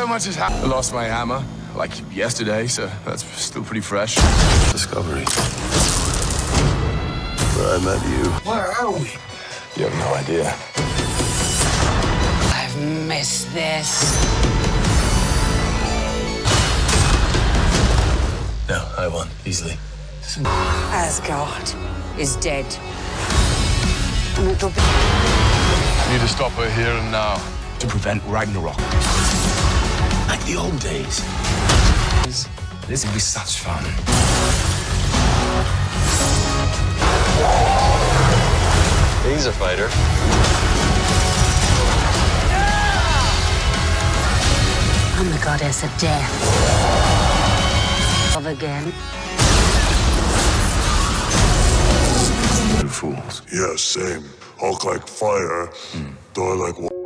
so much has happened. I lost my hammer, like yesterday, so that's still pretty fresh. Discovery. Where I met you. Where are we? You have no idea. I've missed this. No, I won, easily. Asgard is dead. And it'll be... I need to stop her here and now to prevent Ragnarok. Like the old days. This will be such fun. He's a fighter. I'm the goddess of death. Of again. They're fools. Yeah, same. Hulk like fire, Thor like water.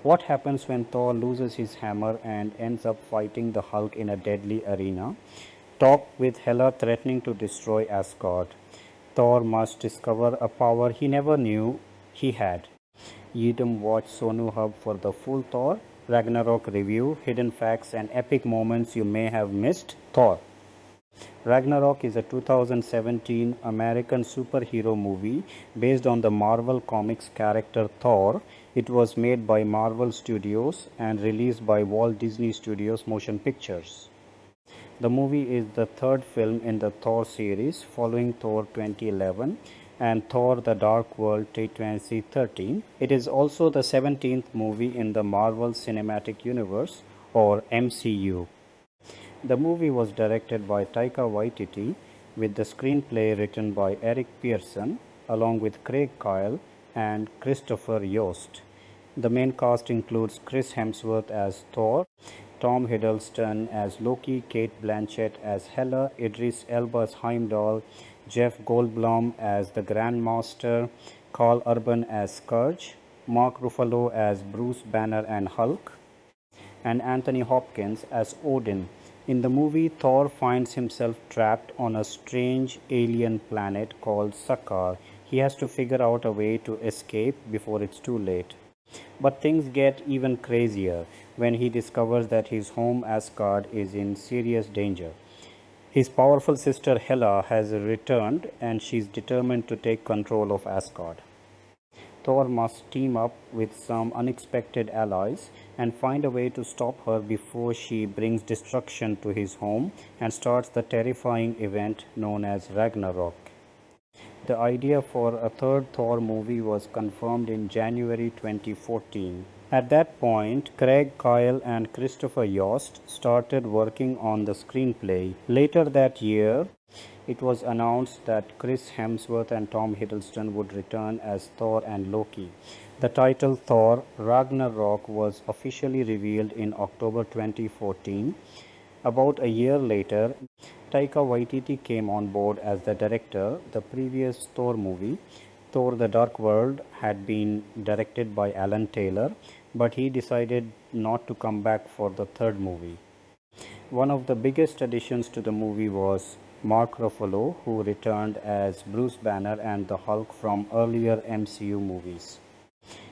What happens when Thor loses his hammer and ends up fighting the Hulk in a deadly arena? Talk with Hela threatening to destroy Asgard. Thor must discover a power he never knew he had. Watch SONU HUB for the full Thor Ragnarok review, hidden facts and epic moments you may have missed. Thor Ragnarok is a 2017 American superhero movie based on the Marvel Comics character Thor. It was made by Marvel Studios and released by Walt Disney Studios Motion Pictures. The movie is the third film in the Thor series following Thor 2011 and Thor The Dark World 2013. It is also the 17th movie in the Marvel Cinematic Universe or MCU. The movie was directed by Taika Waititi with the screenplay written by Eric Pearson along with Craig Kyle and Christopher Yost. The main cast includes Chris Hemsworth as Thor, Tom Hiddleston as Loki, Cate Blanchett as Hela, Idris Elba as Heimdall, Jeff Goldblum as the Grandmaster, Carl Urban as Scourge, Mark Ruffalo as Bruce Banner and Hulk, and Anthony Hopkins as Odin. In the movie, Thor finds himself trapped on a strange alien planet called Sakaar. He has to figure out a way to escape before it's too late. But things get even crazier when he discovers that his home Asgard is in serious danger. His powerful sister Hela has returned and she's determined to take control of Asgard. Thor must team up with some unexpected allies and find a way to stop her before she brings destruction to his home and starts the terrifying event known as Ragnarok. The idea for a third Thor movie was confirmed in January 2014. At that point, Craig Kyle and Christopher Yost started working on the screenplay. Later that year, it was announced that Chris Hemsworth and Tom Hiddleston would return as Thor and Loki. The title Thor Ragnarok was officially revealed in October 2014. About a year later, Taika Waititi came on board as the director. The previous Thor movie, Thor The Dark World, had been directed by Alan Taylor, but he decided not to come back for the third movie. One of the biggest additions to the movie was Mark Ruffalo, who returned as Bruce Banner and the Hulk from earlier MCU movies.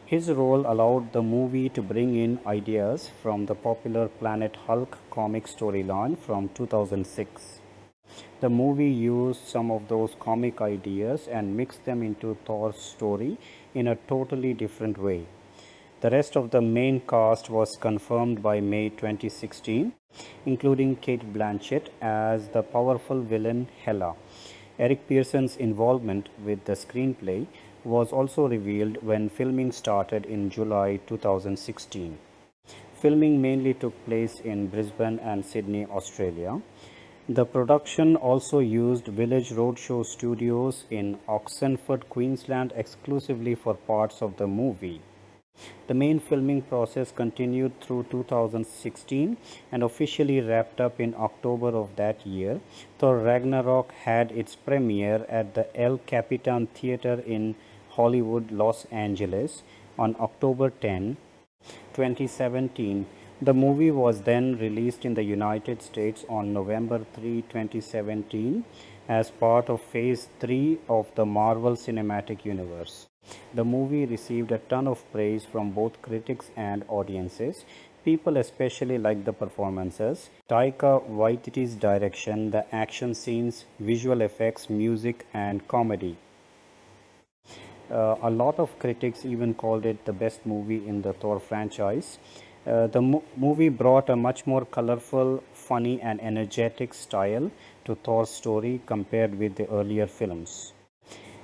His role allowed the movie to bring in ideas from the popular Planet Hulk comic storyline from 2006. The movie used some of those comic ideas and mixed them into Thor's story in a totally different way. The rest of the main cast was confirmed by May 2016, including Cate Blanchett as the powerful villain Hela. Eric Pearson's involvement with the screenplay was also revealed when filming started in July 2016. Filming mainly took place in Brisbane and Sydney, Australia. The production also used Village Roadshow Studios in Oxenford, Queensland exclusively for parts of the movie. The main filming process continued through 2016 and officially wrapped up in October of that year. Thor Ragnarok had its premiere at the El Capitan Theatre in Hollywood, Los Angeles on October 10, 2017. The movie was then released in the United States on November 3, 2017 as part of Phase 3 of the Marvel Cinematic Universe. The movie received a ton of praise from both critics and audiences. People especially liked the performances, Taika Waititi's direction, the action scenes, visual effects, music, and comedy. A lot of critics even called it the best movie in the Thor franchise. The movie brought a much more colorful, funny, and energetic style to Thor's story compared with the earlier films.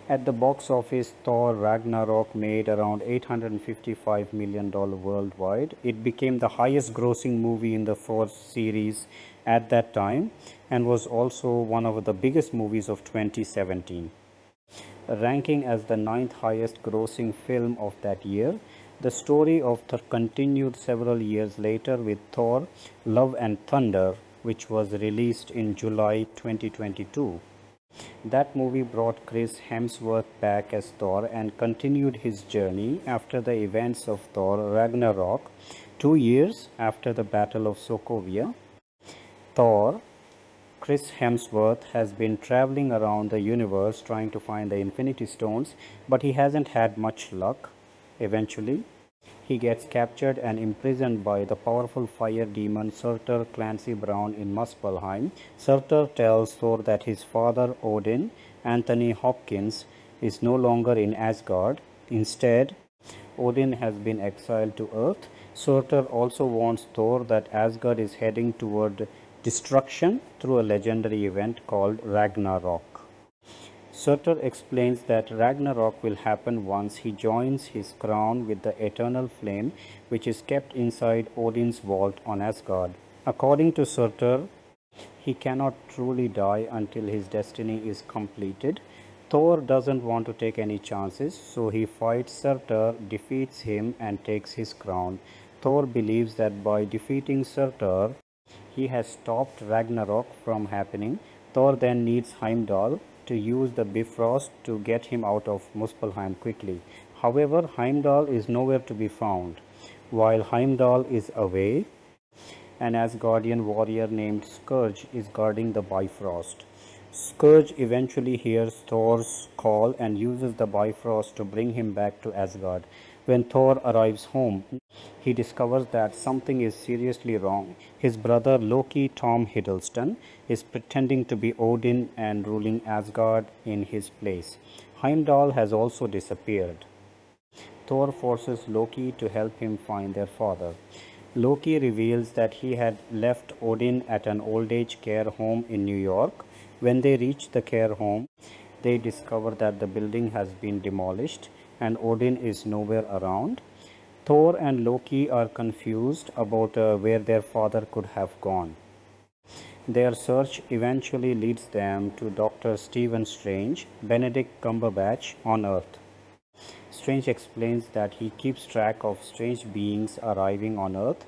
At the box office, Thor Ragnarok made around $855 million worldwide. It became the highest grossing movie in the Thor series at that time and was also one of the biggest movies of 2017. Ranking as the 9th highest grossing film of that year, the story of Thor continued several years later with Thor: Love and Thunder, which was released in July 2022. That movie brought Chris Hemsworth back as Thor and continued his journey after the events of Thor Ragnarok, 2 years after the Battle of Sokovia. Thor, Chris Hemsworth, has been traveling around the universe trying to find the Infinity Stones, but he hasn't had much luck. Eventually, he gets captured and imprisoned by the powerful fire demon Surtur Clancy Brown in Muspelheim. Surtur tells Thor that his father Odin, Anthony Hopkins, is no longer in Asgard. Instead, Odin has been exiled to Earth. Surtur also warns Thor that Asgard is heading toward destruction through a legendary event called Ragnarok. Surtur explains that Ragnarok will happen once he joins his crown with the eternal flame, which is kept inside Odin's vault on Asgard. According to Surtur, he cannot truly die until his destiny is completed. Thor doesn't want to take any chances, so he fights Surtur, defeats him, and takes his crown. Thor believes that by defeating Surtur, he has stopped Ragnarok from happening. Thor then needs Heimdall to use the Bifrost to get him out of Muspelheim quickly. However, Heimdall is nowhere to be found. While Heimdall is away, an Asgardian warrior named Scourge is guarding the Bifrost. Scourge eventually hears Thor's call and uses the Bifrost to bring him back to Asgard. When Thor arrives home, he discovers that something is seriously wrong. His brother Loki, Tom Hiddleston, is pretending to be Odin and ruling Asgard in his place. Heimdall has also disappeared. Thor forces Loki to help him find their father. Loki reveals that he had left Odin at an old-age care home in New York. When they reach the care home, they discover that the building has been demolished and Odin is nowhere around. Thor and Loki are confused about where their father could have gone. Their search eventually leads them to Dr. Stephen Strange, Benedict Cumberbatch, on Earth. Strange explains that he keeps track of strange beings arriving on Earth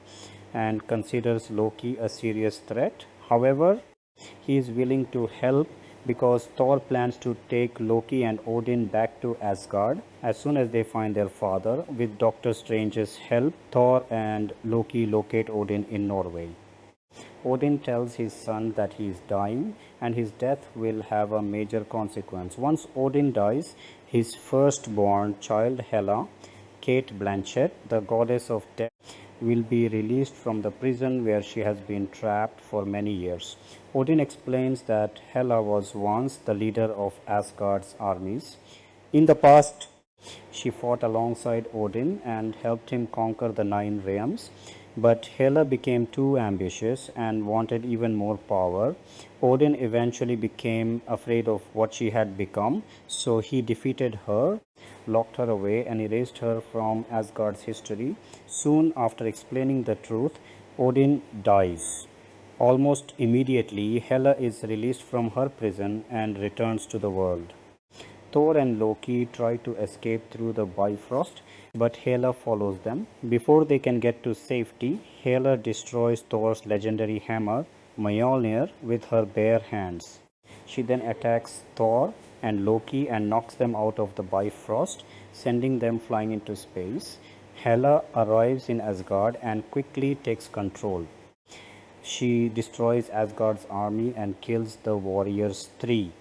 and considers Loki a serious threat. However, he is willing to help because Thor plans to take Loki and Odin back to Asgard as soon as they find their father. With Doctor Strange's help, Thor and Loki locate Odin in Norway. Odin tells his son that he is dying and his death will have a major consequence. Once Odin dies, his firstborn child Hela, Cate Blanchett, the goddess of death, will be released from the prison where she has been trapped for many years. Odin explains that Hela was once the leader of Asgard's armies. In the past, She fought alongside Odin and helped him conquer the 9 realms. But Hela became too ambitious and wanted even more power. Odin eventually became afraid of what she had become, so he defeated her, locked her away, and erased her from Asgard's history. Soon after explaining the truth, Odin dies. Almost immediately, Hela is released from her prison and returns to the world. Thor and Loki try to escape through the Bifrost, but Hela follows them. Before they can get to safety, Hela destroys Thor's legendary hammer, Mjolnir, with her bare hands. She then attacks Thor and Loki and knocks them out of the Bifrost, sending them flying into space. Hela arrives in Asgard and quickly takes control. She destroys Asgard's army and kills the warriors 3.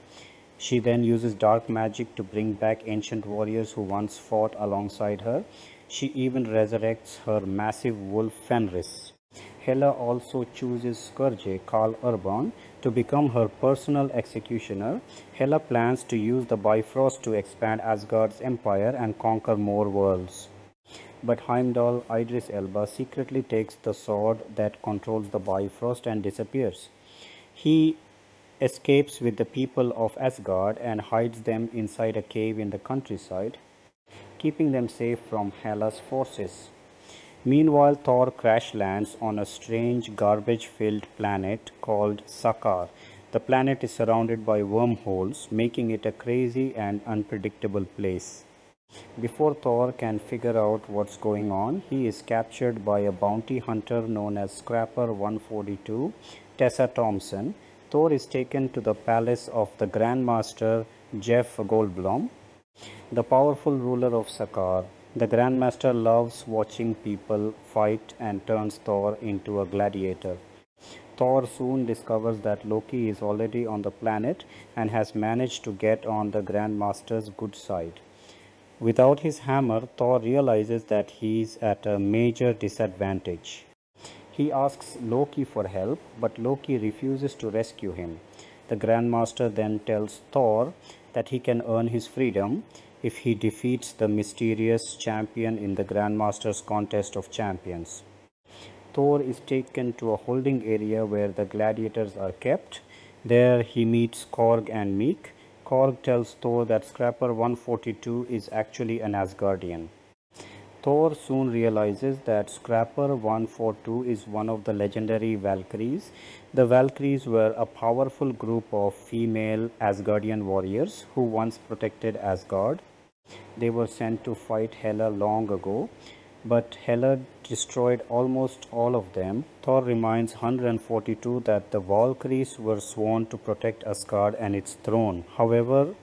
She then uses dark magic to bring back ancient warriors who once fought alongside her. She even resurrects her massive wolf Fenris. Hela also chooses Scourge Karl Urban to become her personal executioner. Hela plans to use the Bifrost to expand Asgard's empire and conquer more worlds. But Heimdall Idris Elba secretly takes the sword that controls the Bifrost and disappears. He escapes with the people of Asgard and hides them inside a cave in the countryside, keeping them safe from Hela's forces. Meanwhile, Thor crash lands on a strange garbage-filled planet called Sakaar. The planet is surrounded by wormholes, making it a crazy and unpredictable place. Before Thor can figure out what's going on, he is captured by a bounty hunter known as Scrapper 142, Tessa Thompson. Thor is taken to the palace of the Grandmaster Jeff Goldblum, the powerful ruler of Sakaar. The Grandmaster loves watching people fight and turns Thor into a gladiator. Thor soon discovers that Loki is already on the planet and has managed to get on the Grandmaster's good side. Without his hammer, Thor realizes that he is at a major disadvantage. He asks Loki for help, but Loki refuses to rescue him. The Grandmaster then tells Thor that he can earn his freedom if he defeats the mysterious champion in the Grandmaster's contest of champions. Thor is taken to a holding area where the gladiators are kept. There he meets Korg and Meek. Korg tells Thor that Scrapper 142 is actually an Asgardian. Thor soon realizes that Scrapper 142 is one of the legendary Valkyries. The Valkyries were a powerful group of female Asgardian warriors who once protected Asgard. They were sent to fight Hela long ago, but Hela destroyed almost all of them. Thor reminds 142 that the Valkyries were sworn to protect Asgard and its throne. However,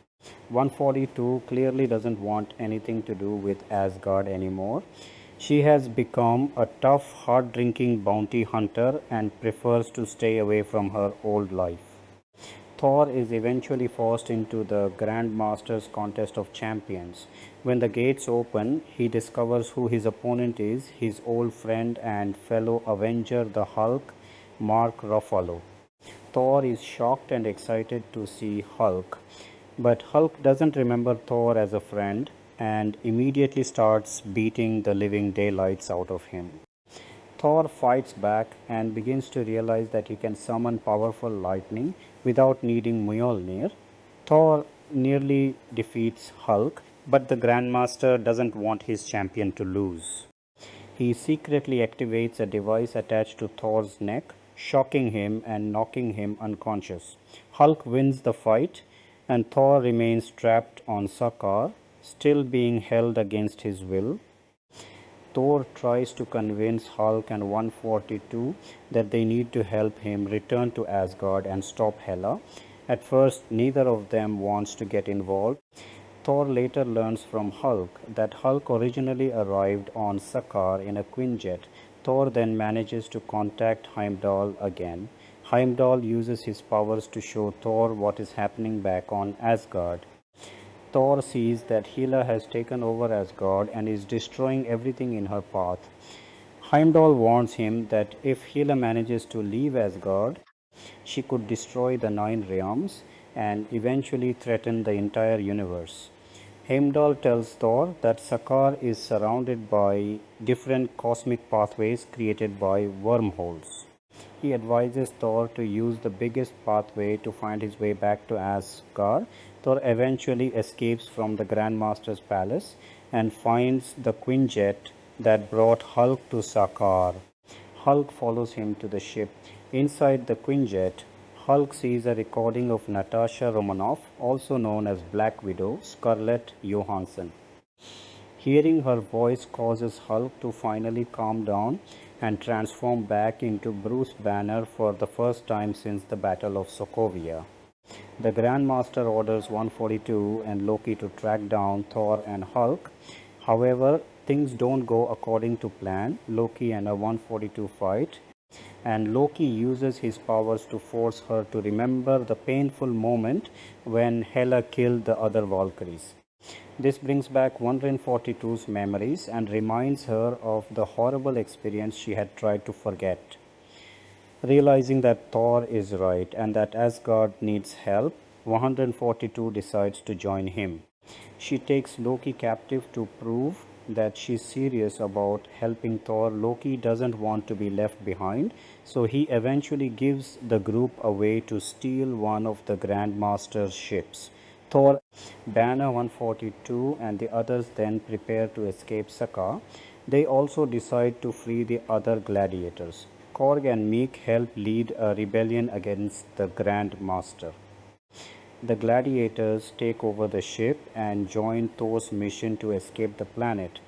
142 clearly doesn't want anything to do with Asgard anymore. She has become a tough, hard-drinking bounty hunter and prefers to stay away from her old life. Thor is eventually forced into the Grandmaster's contest of champions. When the gates open, he discovers who his opponent is, his old friend and fellow Avenger, the Hulk, Mark Ruffalo. Thor is shocked and excited to see Hulk. But Hulk doesn't remember Thor as a friend and immediately starts beating the living daylights out of him. Thor fights back and begins to realize that he can summon powerful lightning without needing Mjolnir. Thor nearly defeats Hulk, but the Grandmaster doesn't want his champion to lose. He secretly activates a device attached to Thor's neck, shocking him and knocking him unconscious. Hulk wins the fight, and Thor remains trapped on Sakaar, still being held against his will. Thor tries to convince Hulk and 142 that they need to help him return to Asgard and stop Hela. At first, neither of them wants to get involved. Thor later learns from Hulk that Hulk originally arrived on Sakaar in a Quinjet. Thor then manages to contact Heimdall again. Heimdall uses his powers to show Thor what is happening back on Asgard. Thor sees that Hela has taken over Asgard and is destroying everything in her path. Heimdall warns him that if Hela manages to leave Asgard, she could destroy the 9 realms and eventually threaten the entire universe. Heimdall tells Thor that Sakaar is surrounded by different cosmic pathways created by wormholes. He advises Thor to use the biggest pathway to find his way back to Asgard. Thor eventually escapes from the Grandmaster's palace and finds the Quinjet that brought Hulk to Sakaar. Hulk follows him to the ship. Inside the Quinjet, Hulk sees a recording of Natasha Romanoff, also known as Black Widow, Scarlett Johansson. Hearing her voice causes Hulk to finally calm down and transform back into Bruce Banner for the first time since the Battle of Sokovia. The Grandmaster orders 142 and Loki to track down Thor and Hulk. However, things don't go according to plan. Loki and a 142 fight, and Loki uses his powers to force her to remember the painful moment when Hela killed the other Valkyries. This brings back 142's memories and reminds her of the horrible experience she had tried to forget. Realizing that Thor is right and that Asgard needs help, 142 decides to join him. She takes Loki captive to prove that she's serious about helping Thor. Loki doesn't want to be left behind, so he eventually gives the group a way to steal one of the Grandmaster's ships. Thor, Banner 142 and the others then prepare to escape Sakaar. They also decide to free the other gladiators. Korg and Meek help lead a rebellion against the Grandmaster. The gladiators take over the ship and join Thor's mission to escape the planet.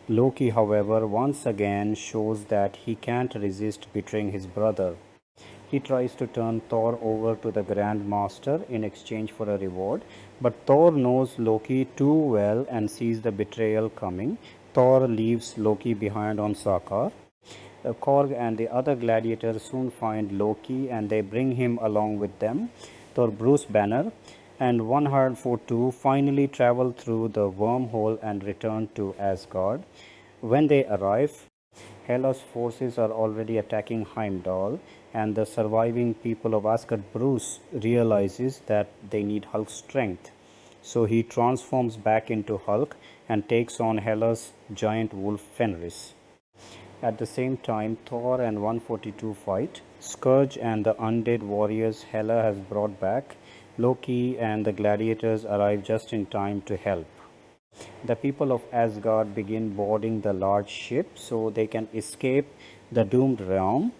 Loki, however, once again shows that he can't resist betraying his brother. He tries to turn Thor over to the Grandmaster in exchange for a reward, but Thor knows Loki too well and sees the betrayal coming. Thor leaves Loki behind on Sakaar. Korg and the other gladiators soon find Loki and they bring him along with them. Thor, Bruce Banner, and 142 finally travel through the wormhole and return to Asgard. When they arrive, Hela's forces are already attacking Heimdall, and the surviving people of Asgard. Bruce realizes that they need Hulk's strength, so he transforms back into Hulk and takes on Hela's giant wolf Fenris. At the same time, Thor and 142 fight. Scourge and the undead warriors Hela has brought back. Loki and the gladiators arrive just in time to help. The people of Asgard begin boarding the large ship so they can escape the doomed realm.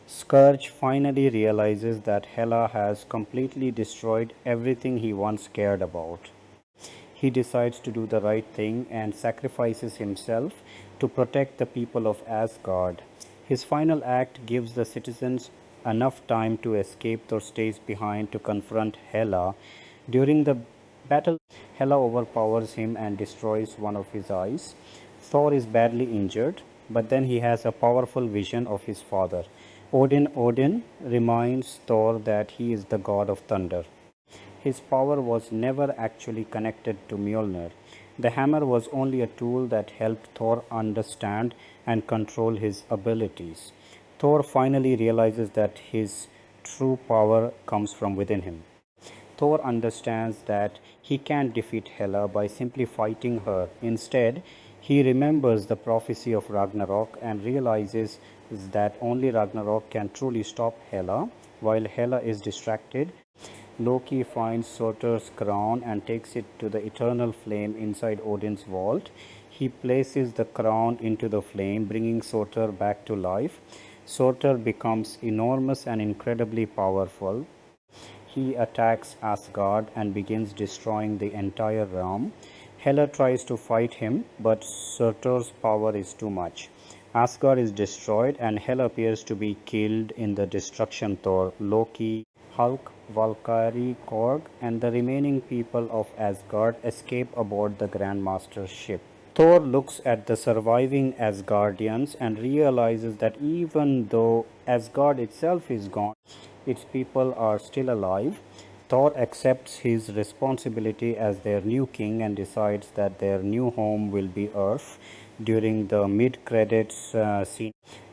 Scourge finally realizes that Hela has completely destroyed everything he once cared about. He decides to do the right thing and sacrifices himself to protect the people of Asgard. His final act gives the citizens enough time to escape. Thor stays behind to confront Hela. During the battle, Hela overpowers him and destroys one of his eyes. Thor is badly injured, but then he has a powerful vision of his father. Odin reminds Thor that he is the god of thunder. His power was never actually connected to Mjolnir. The hammer was only a tool that helped Thor understand and control his abilities. Thor finally realizes that his true power comes from within him. Thor understands that he can't defeat Hela by simply fighting her. Instead, he remembers the prophecy of Ragnarok and realizes that only Ragnarok can truly stop Hela. While Hela is distracted, Loki finds Surtur's crown and takes it to the eternal flame inside Odin's vault. He places the crown into the flame, bringing Surtur back to life. Surtur becomes enormous and incredibly powerful. He attacks Asgard and begins destroying the entire realm. Hela tries to fight him, but Surtur's power is too much. Asgard is destroyed and Hela appears to be killed in the destruction. Thor, Loki, Hulk, Valkyrie, Korg, and the remaining people of Asgard escape aboard the Grandmaster's ship. Thor looks at the surviving Asgardians and realizes that even though Asgard itself is gone, its people are still alive. Thor accepts his responsibility as their new king and decides that their new home will be Earth. During the mid-credits scene,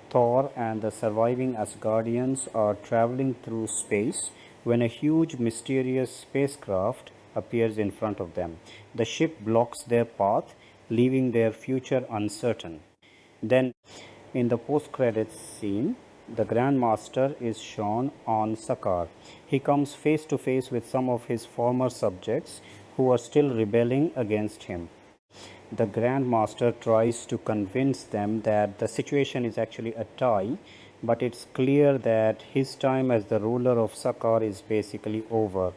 Thor and the surviving Asgardians are traveling through space when a huge mysterious spacecraft appears in front of them. The ship blocks their path, leaving their future uncertain. Then, in the post-credits scene, the Grandmaster is shown on Sakaar. He comes face to face with some of his former subjects who are still rebelling against him. The Grandmaster tries to convince them that the situation is actually a tie, but it's clear that his time as the ruler of Sakaar is basically over.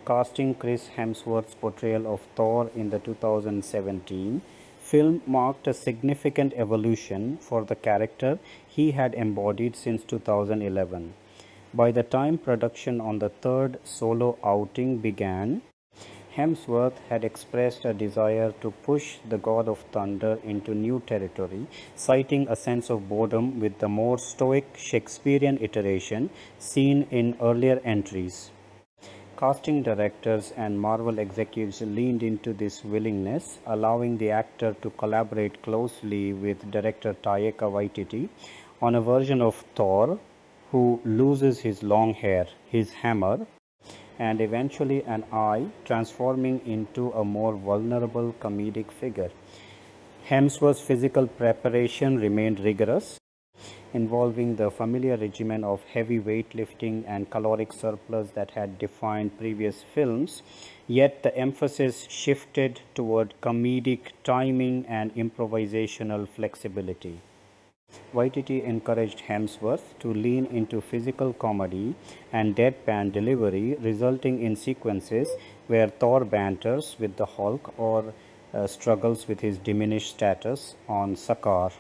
Casting Chris Hemsworth's portrayal of Thor in the 2017 film marked a significant evolution for the character he had embodied since 2011. By the time production on the third solo outing began, Hemsworth had expressed a desire to push the God of Thunder into new territory, citing a sense of boredom with the more stoic Shakespearean iteration seen in earlier entries. Casting directors and Marvel executives leaned into this willingness, allowing the actor to collaborate closely with director Taika Waititi on a version of Thor who loses his long hair, his hammer, and eventually an eye, transforming into a more vulnerable comedic figure. Hemsworth's physical preparation remained rigorous, involving the familiar regimen of heavy weightlifting and caloric surplus that had defined previous films, yet the emphasis shifted toward comedic timing and improvisational flexibility. Waititi encouraged Hemsworth to lean into physical comedy and deadpan delivery, resulting in sequences where Thor banters with the Hulk or struggles with his diminished status on Sakaar.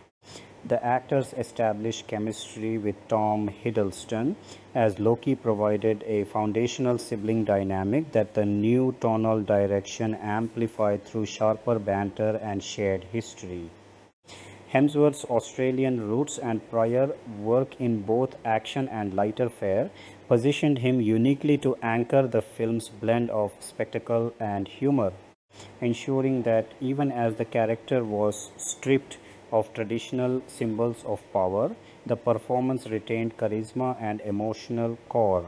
The actors established chemistry with Tom Hiddleston as Loki provided a foundational sibling dynamic that the new tonal direction amplified through sharper banter and shared history. Hemsworth's Australian roots and prior work in both action and lighter fare positioned him uniquely to anchor the film's blend of spectacle and humor, ensuring that even as the character was stripped of traditional symbols of power, the performance retained charisma and emotional core.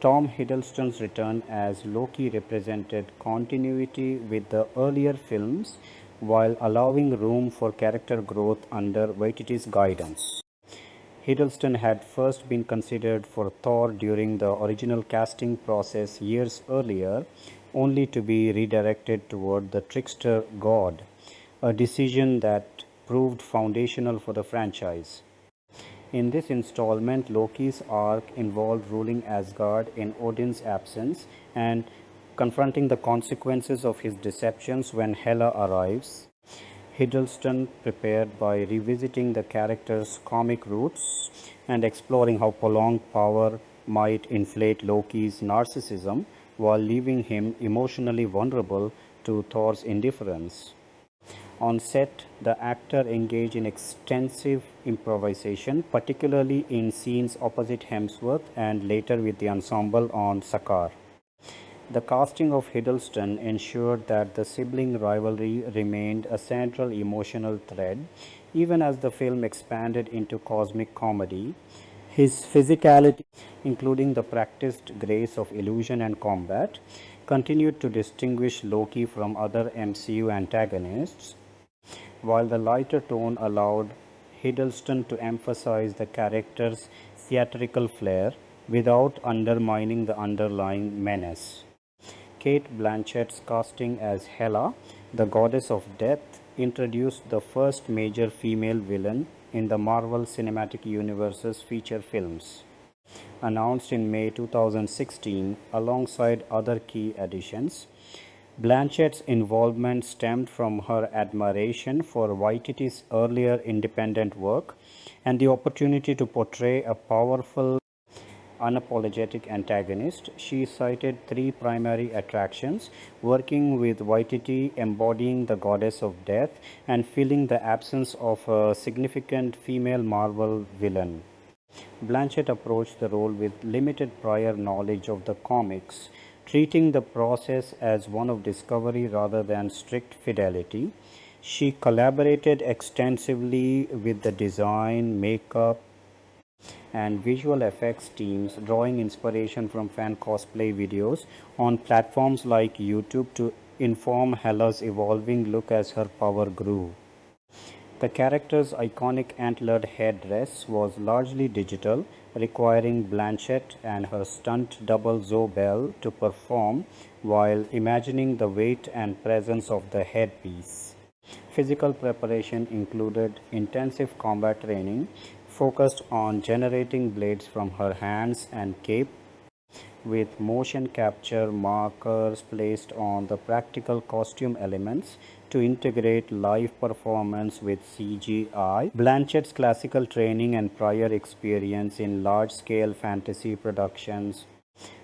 Tom Hiddleston's return as Loki represented continuity with the earlier films while allowing room for character growth under Waititi's guidance. Hiddleston had first been considered for Thor during the original casting process years earlier, only to be redirected toward the trickster god, a decision that proved foundational for the franchise. In this installment, Loki's arc involved ruling Asgard in Odin's absence and confronting the consequences of his deceptions when Hela arrives. Hiddleston prepared by revisiting the character's comic roots and exploring how prolonged power might inflate Loki's narcissism while leaving him emotionally vulnerable to Thor's indifference. On set, the actor engaged in extensive improvisation, particularly in scenes opposite Hemsworth and later with the ensemble on Sakaar. The casting of Hiddleston ensured that the sibling rivalry remained a central emotional thread, even as the film expanded into cosmic comedy. His physicality, including the practiced grace of illusion and combat, continued to distinguish Loki from other MCU antagonists, while the lighter tone allowed Hiddleston to emphasize the character's theatrical flair without undermining the underlying menace. Cate Blanchett's casting as Hela, the goddess of death, introduced the first major female villain in the Marvel Cinematic Universe's feature films. Announced in May 2016 alongside other key additions, Blanchett's involvement stemmed from her admiration for Waititi's earlier independent work and the opportunity to portray a powerful, unapologetic antagonist. She cited three primary attractions: working with Waititi, embodying the goddess of death, and filling the absence of a significant female Marvel villain. Blanchett approached the role with limited prior knowledge of the comics, treating the process as one of discovery rather than strict fidelity. She collaborated extensively with the design, makeup, and visual effects teams, drawing inspiration from fan cosplay videos on platforms like YouTube to inform Hela's evolving look as her power grew. The character's iconic antlered headdress was largely digital, requiring Blanchett and her stunt double Zoe Bell to perform while imagining the weight and presence of the headpiece. Physical preparation included intensive combat training focused on generating blades from her hands and cape, with motion capture markers placed on the practical costume elements to integrate live performance with CGI. Blanchett's classical training and prior experience in large-scale fantasy productions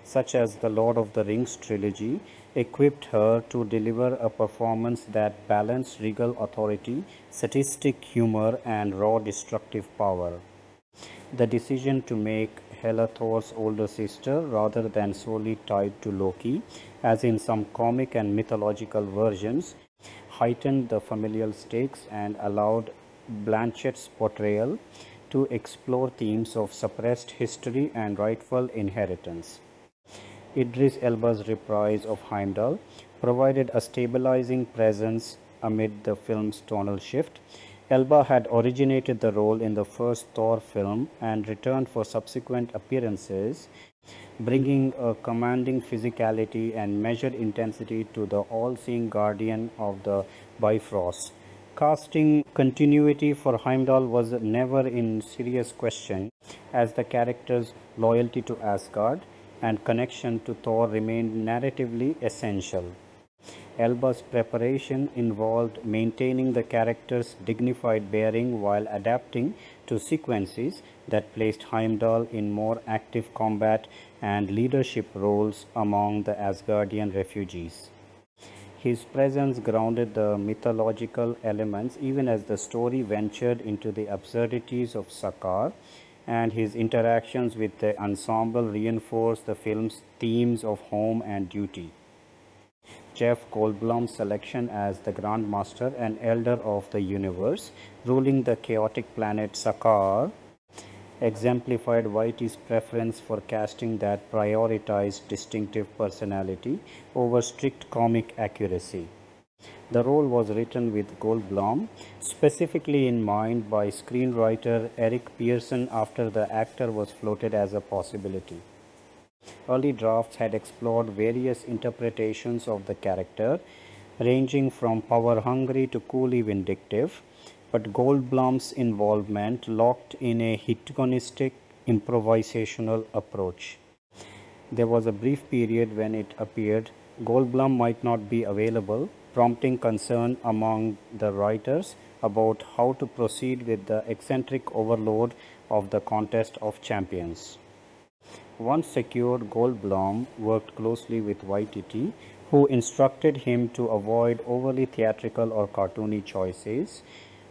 such as the Lord of the Rings trilogy equipped her to deliver a performance that balanced regal authority, sadistic humor, and raw destructive power. The decision to make Hela Thor's older sister rather than solely tied to Loki, as in some comic and mythological versions, heightened the familial stakes and allowed Blanchett's portrayal to explore themes of suppressed history and rightful inheritance. Idris Elba's reprise of Heimdall provided a stabilizing presence amid the film's tonal shift. Elba had originated the role in the first Thor film and returned for subsequent appearances, bringing a commanding physicality and measured intensity to the all-seeing guardian of the Bifrost. Casting continuity for Heimdall was never in serious question, as the character's loyalty to Asgard and connection to Thor remained narratively essential. Elba's preparation involved maintaining the character's dignified bearing while adapting to sequences that placed Heimdall in more active combat and leadership roles among the Asgardian refugees. His presence grounded the mythological elements even as the story ventured into the absurdities of Sakaar, and his interactions with the ensemble reinforced the film's themes of home and duty. Jeff Goldblum's selection as the Grand Master and Elder of the Universe, ruling the chaotic planet Sakaar, exemplified Whitey's preference for casting that prioritized distinctive personality over strict comic accuracy. The role was written with Goldblum specifically in mind by screenwriter Eric Pearson after the actor was floated as a possibility. Early drafts had explored various interpretations of the character, ranging from power-hungry to coolly vindictive, but Goldblum's involvement locked in a hedonistic improvisational approach. There was a brief period when it appeared Goldblum might not be available, prompting concern among the writers about how to proceed with the eccentric overload of the Contest of Champions. Once secured, Goldblum worked closely with Waititi, who instructed him to avoid overly theatrical or cartoony choices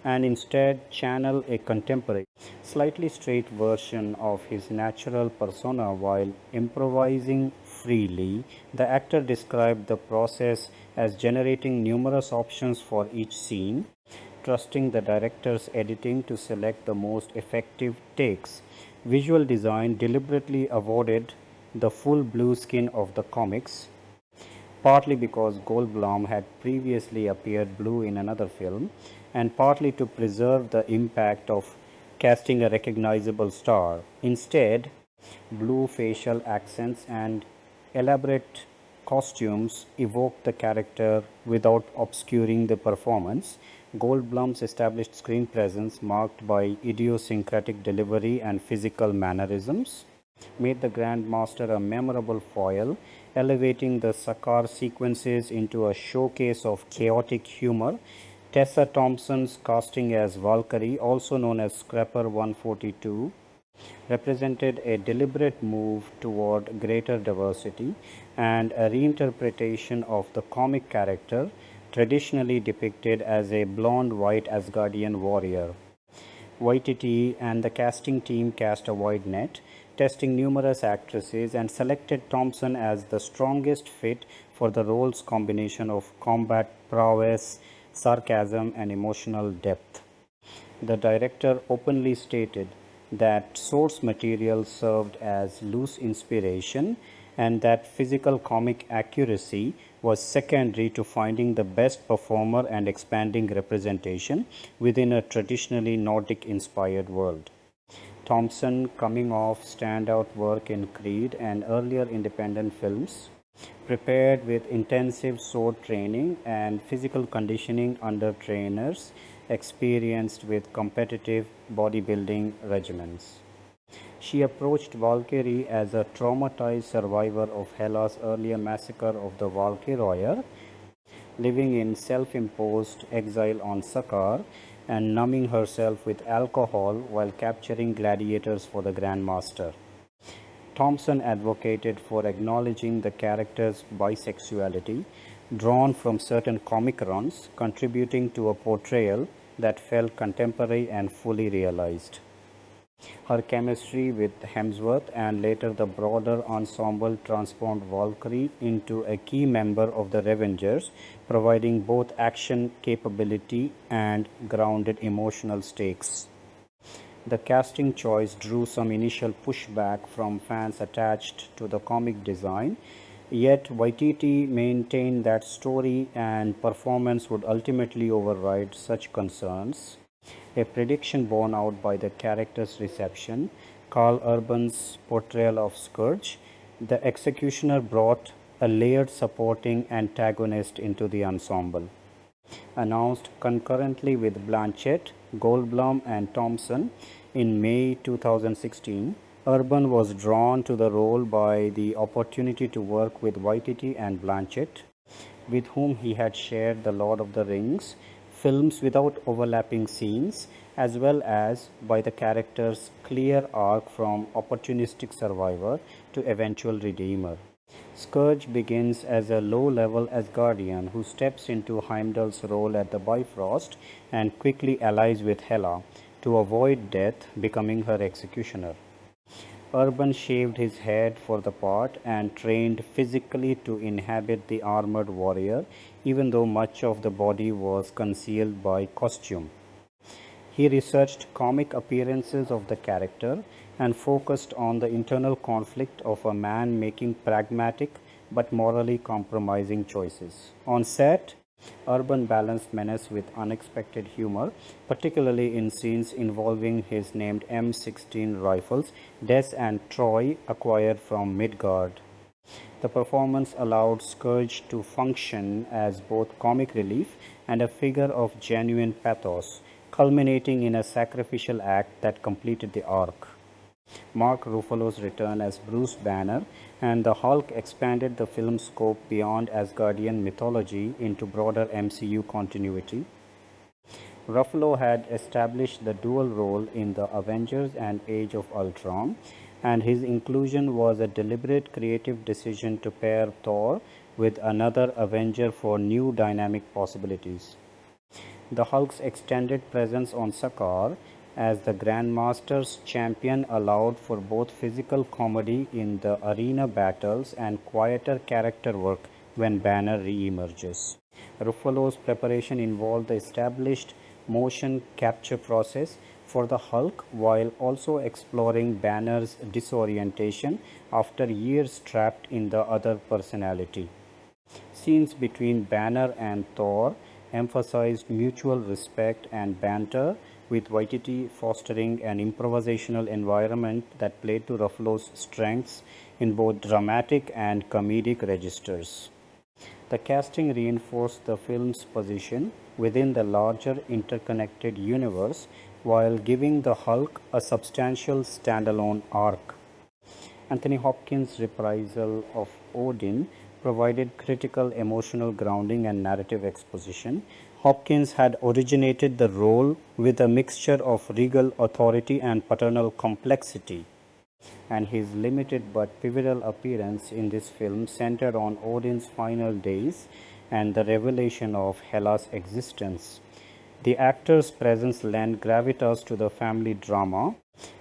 and instead channel a contemporary, slightly straight version of his natural persona while improvising freely. The actor described the process as generating numerous options for each scene, trusting the director's editing to select the most effective takes. Visual design deliberately avoided the full blue skin of the comics, partly because Goldblum had previously appeared blue in another film, and partly to preserve the impact of casting a recognizable star. Instead, blue facial accents and elaborate costumes evoked the character without obscuring the performance. Goldblum's established screen presence, marked by idiosyncratic delivery and physical mannerisms, made the Grand Master a memorable foil, elevating the Sakaar sequences into a showcase of chaotic humor. Tessa Thompson's casting as Valkyrie, also known as Scrapper 142, represented a deliberate move toward greater diversity and a reinterpretation of the comic character traditionally depicted as a blonde white Asgardian warrior. Waititi and the casting team cast a wide net, testing numerous actresses, and selected Thompson as the strongest fit for the role's combination of combat prowess, sarcasm, and emotional depth. The director openly stated, that source material served as loose inspiration and that physical comic accuracy was secondary to finding the best performer and expanding representation within a traditionally Nordic inspired world. Thompson, coming off standout work in Creed and earlier independent films, prepared with intensive sword training and physical conditioning under trainers experienced with competitive bodybuilding regimens. She approached Valkyrie as a traumatized survivor of Hela's earlier massacre of the Valkyroyer, living in self-imposed exile on Sakar and numbing herself with alcohol while capturing gladiators for the Grandmaster. Thompson advocated for acknowledging the character's bisexuality, drawn from certain comic runs, contributing to a portrayal that felt contemporary and fully realized. Her chemistry with Hemsworth and later the broader ensemble transformed Valkyrie into a key member of the Revengers, providing both action capability and grounded emotional stakes. The casting choice drew some initial pushback from fans attached to the comic design, yet Waititi maintained that story and performance would ultimately override such concerns, a prediction borne out by the character's reception. Carl Urban's portrayal of Scourge, the executioner brought a layered supporting antagonist into the ensemble. Announced concurrently with Blanchett, Goldblum and Thompson in May 2016, Urban was drawn to the role by the opportunity to work with Waititi and Blanchett, with whom he had shared the Lord of the Rings films without overlapping scenes, as well as by the character's clear arc from opportunistic survivor to eventual redeemer. Scourge begins as a low-level Asgardian who steps into Heimdall's role at the Bifrost and quickly allies with Hela to avoid death, becoming her executioner. Urban shaved his head for the part and trained physically to inhabit the armored warrior, even though much of the body was concealed by costume. He researched comic appearances of the character and focused on the internal conflict of a man making pragmatic but morally compromising choices. On set, Urban balanced menace with unexpected humor, particularly in scenes involving his named M16 rifles, Des and Troy, acquired from Midgard. The performance allowed Scourge to function as both comic relief and a figure of genuine pathos, culminating in a sacrificial act that completed the arc. Mark Ruffalo's return as Bruce Banner and the Hulk expanded the film's scope beyond Asgardian mythology into broader MCU continuity. Ruffalo had established the dual role in the Avengers and Age of Ultron, and his inclusion was a deliberate creative decision to pair Thor with another Avenger for new dynamic possibilities. The Hulk's extended presence on Sakaar as the Grandmaster's champion allowed for both physical comedy in the arena battles and quieter character work when Banner re-emerges. Ruffalo's preparation involved the established motion capture process for the Hulk while also exploring Banner's disorientation after years trapped in the other personality. Scenes between Banner and Thor emphasized mutual respect and banter, with Waititi fostering an improvisational environment that played to Ruffalo's strengths in both dramatic and comedic registers. The casting reinforced the film's position within the larger interconnected universe while giving the Hulk a substantial standalone arc. Anthony Hopkins' reprisal of Odin provided critical emotional grounding and narrative exposition. Hopkins had originated the role with a mixture of regal authority and paternal complexity, and his limited but pivotal appearance in this film centered on Odin's final days and the revelation of Hela's existence. The actor's presence lent gravitas to the family drama,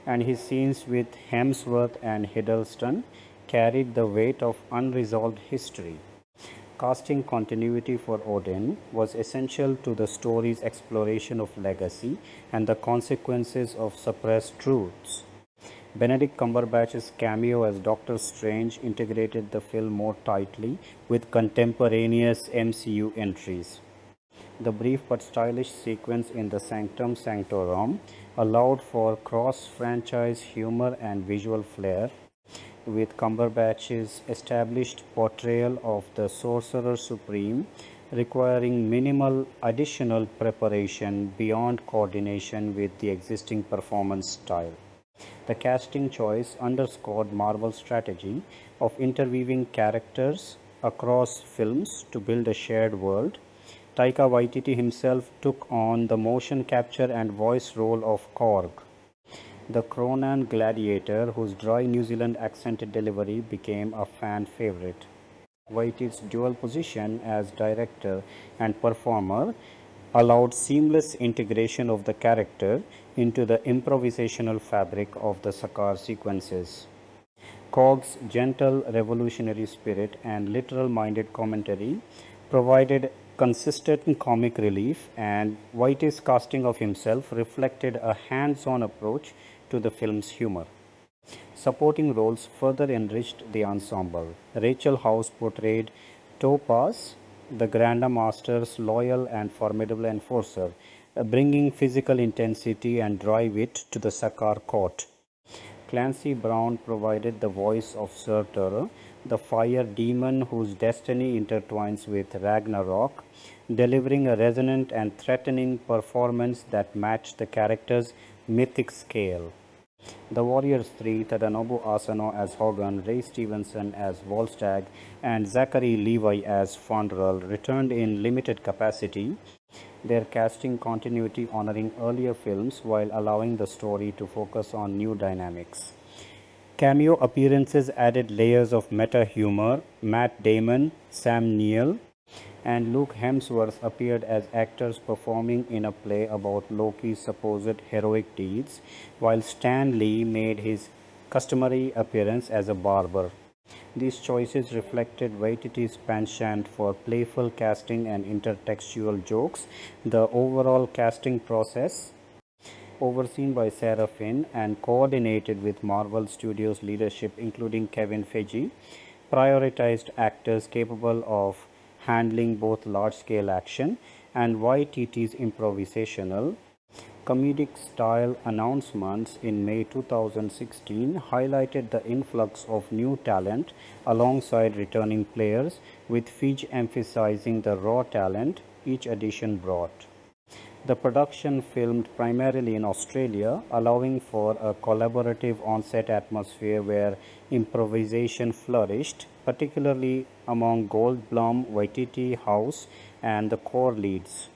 and his scenes with Hemsworth and Hiddleston carried the weight of unresolved history. Casting continuity for Odin was essential to the story's exploration of legacy and the consequences of suppressed truths. Benedict Cumberbatch's cameo as Doctor Strange integrated the film more tightly with contemporaneous MCU entries. The brief but stylish sequence in the Sanctum Sanctorum allowed for cross-franchise humor and visual flair, with Cumberbatch's established portrayal of the Sorcerer Supreme requiring minimal additional preparation beyond coordination with the existing performance style. The casting choice underscored Marvel's strategy of interweaving characters across films to build a shared world. Taika Waititi himself took on the motion capture and voice role of Korg, the Cronan gladiator whose dry New Zealand accented delivery became a fan favorite. Waititi's dual position as director and performer allowed seamless integration of the character into the improvisational fabric of the Sakar sequences. Korg's gentle revolutionary spirit and literal-minded commentary provided consistent comic relief, and Waititi's casting of himself reflected a hands-on approach to the film's humor. Supporting roles further enriched the ensemble. Rachel House portrayed Topaz, the Grandmaster's loyal and formidable enforcer, bringing physical intensity and dry wit to the Sakar court. Clancy Brown provided the voice of Surtur, the fire demon whose destiny intertwines with Ragnarok, delivering a resonant and threatening performance that matched the character's mythic scale. The Warriors 3, Tadanobu Asano as Hogan, Ray Stevenson as Volstagg, and Zachary Levi as Fondrel returned in limited capacity, their casting continuity honoring earlier films while allowing the story to focus on new dynamics. Cameo appearances added layers of meta humor. Matt Damon, Sam Neill, and Luke Hemsworth appeared as actors performing in a play about Loki's supposed heroic deeds, while Stan Lee made his customary appearance as a barber. These choices reflected Waititi's penchant for playful casting and intertextual jokes. The overall casting process, overseen by Sarah Finn and coordinated with Marvel Studios leadership including Kevin Feige, prioritized actors capable of handling both large-scale action and Waititi's improvisational, comedic style. Announcements in May 2016 highlighted the influx of new talent alongside returning players, with Feige emphasizing the raw talent each edition brought. The production filmed primarily in Australia, allowing for a collaborative on-set atmosphere where improvisation flourished, particularly among Goldblum, Waititi, House, and the core leads.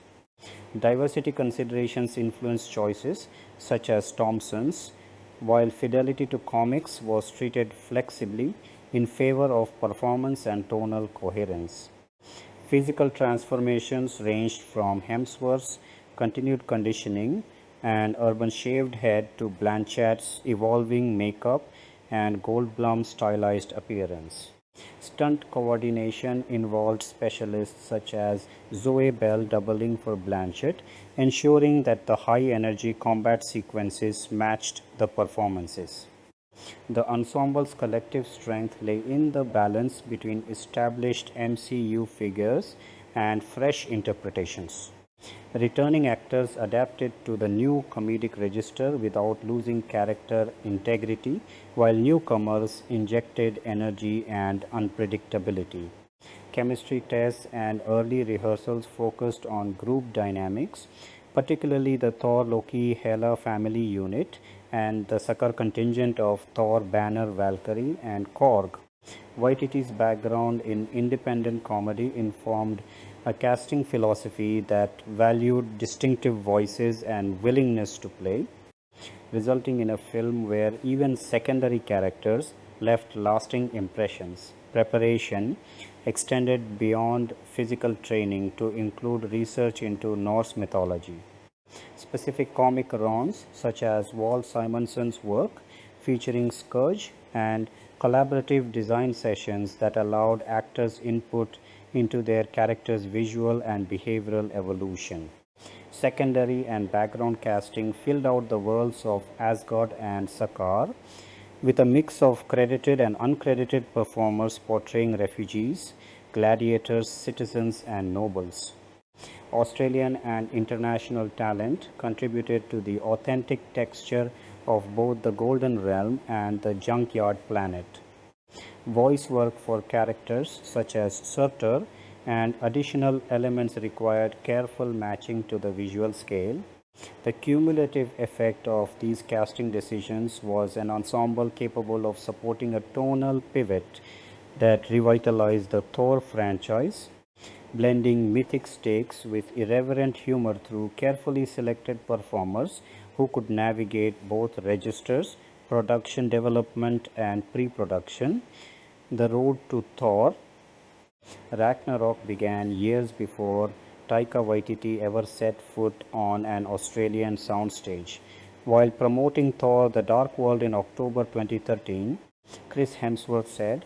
Diversity considerations influenced choices, such as Thompson's, while fidelity to comics was treated flexibly in favor of performance and tonal coherence. Physical transformations ranged from Hemsworth's continued conditioning and urban shaved head to Blanchett's evolving makeup and Goldblum's stylized appearance. Stunt coordination involved specialists such as Zoe Bell doubling for Blanchett, ensuring that the high-energy combat sequences matched the performances. The ensemble's collective strength lay in the balance between established MCU figures and fresh interpretations. Returning actors adapted to the new comedic register without losing character integrity, while newcomers injected energy and unpredictability. Chemistry tests and early rehearsals focused on group dynamics, particularly the Thor Loki Hela family unit and the sucker contingent of Thor Banner Valkyrie and Korg. Waititi's background in independent comedy informed a casting philosophy that valued distinctive voices and willingness to play, resulting in a film where even secondary characters left lasting impressions. Preparation extended beyond physical training to include research into Norse mythology. Specific comic runs, such as Walt Simonson's work featuring Scourge, and collaborative design sessions that allowed actors input into their characters' visual and behavioral evolution. secondary and background casting filled out the worlds of Asgard and Sakar, with a mix of credited and uncredited performers portraying refugees, gladiators, citizens, and nobles. Australian and international talent contributed to the authentic texture of both the Golden Realm and the Junkyard Planet. Voice work for characters such as Surtur and additional elements required careful matching to the visual scale. The cumulative effect of these casting decisions was an ensemble capable of supporting a tonal pivot that revitalized the Thor franchise, blending mythic stakes with irreverent humor through carefully selected performers who could navigate both registers, production development, and pre-production. The road to Thor Ragnarok began years before Taika Waititi ever set foot on an Australian soundstage. While promoting Thor: The Dark World in October 2013, Chris Hemsworth said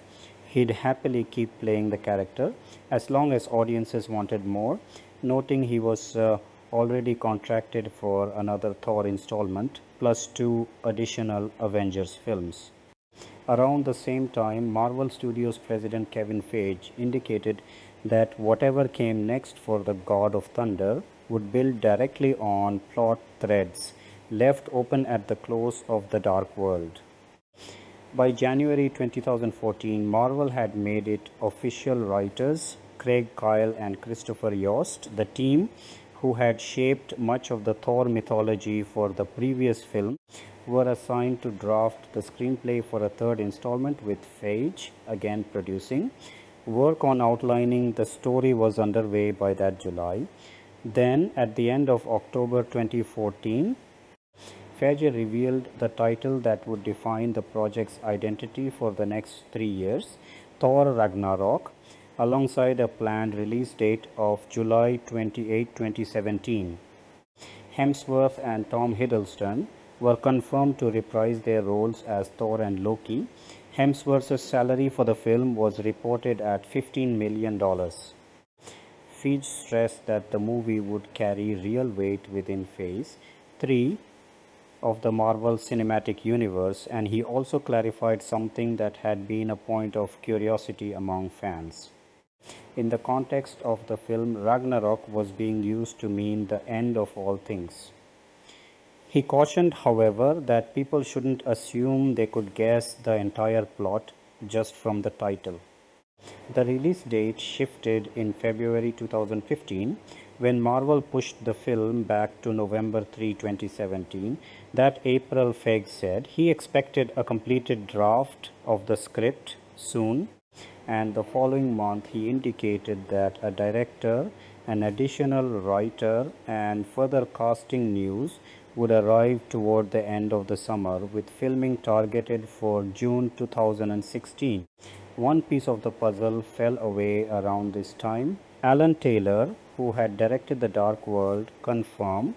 he'd happily keep playing the character as long as audiences wanted more, noting he was already contracted for another Thor installment plus 2 additional Avengers films. Around the same time, Marvel Studios president Kevin Feige indicated that whatever came next for the God of Thunder would build directly on plot threads left open at the close of The Dark World. By January 2014, Marvel had made it official. Writers Craig Kyle and Christopher Yost, the team who had shaped much of the Thor mythology for the previous film, were assigned to draft the screenplay for a third installment, with Feige again producing. Work on outlining the story was underway by that July. Then, at the end of October 2014, Feige revealed the title that would define the project's identity for the next 3 years, Thor Ragnarok, alongside a planned release date of July 28, 2017. Hemsworth and Tom Hiddleston were confirmed to reprise their roles as Thor and Loki. Hemsworth's salary for the film was reported at $15 million. Feige stressed that the movie would carry real weight within Phase 3 of the Marvel Cinematic Universe, and he also clarified something that had been a point of curiosity among fans. In the context of the film, Ragnarok was being used to mean the end of all things. He cautioned, however, that people shouldn't assume they could guess the entire plot just from the title. The release date shifted in February 2015 when Marvel pushed the film back to November 3, 2017. That April, Feige said he expected a completed draft of the script soon, and the following month he indicated that a director, an additional writer, and further casting news would arrive toward the end of the summer, with filming targeted for June 2016. One piece of the puzzle fell away around this time. Alan Taylor, who had directed The Dark World, confirmed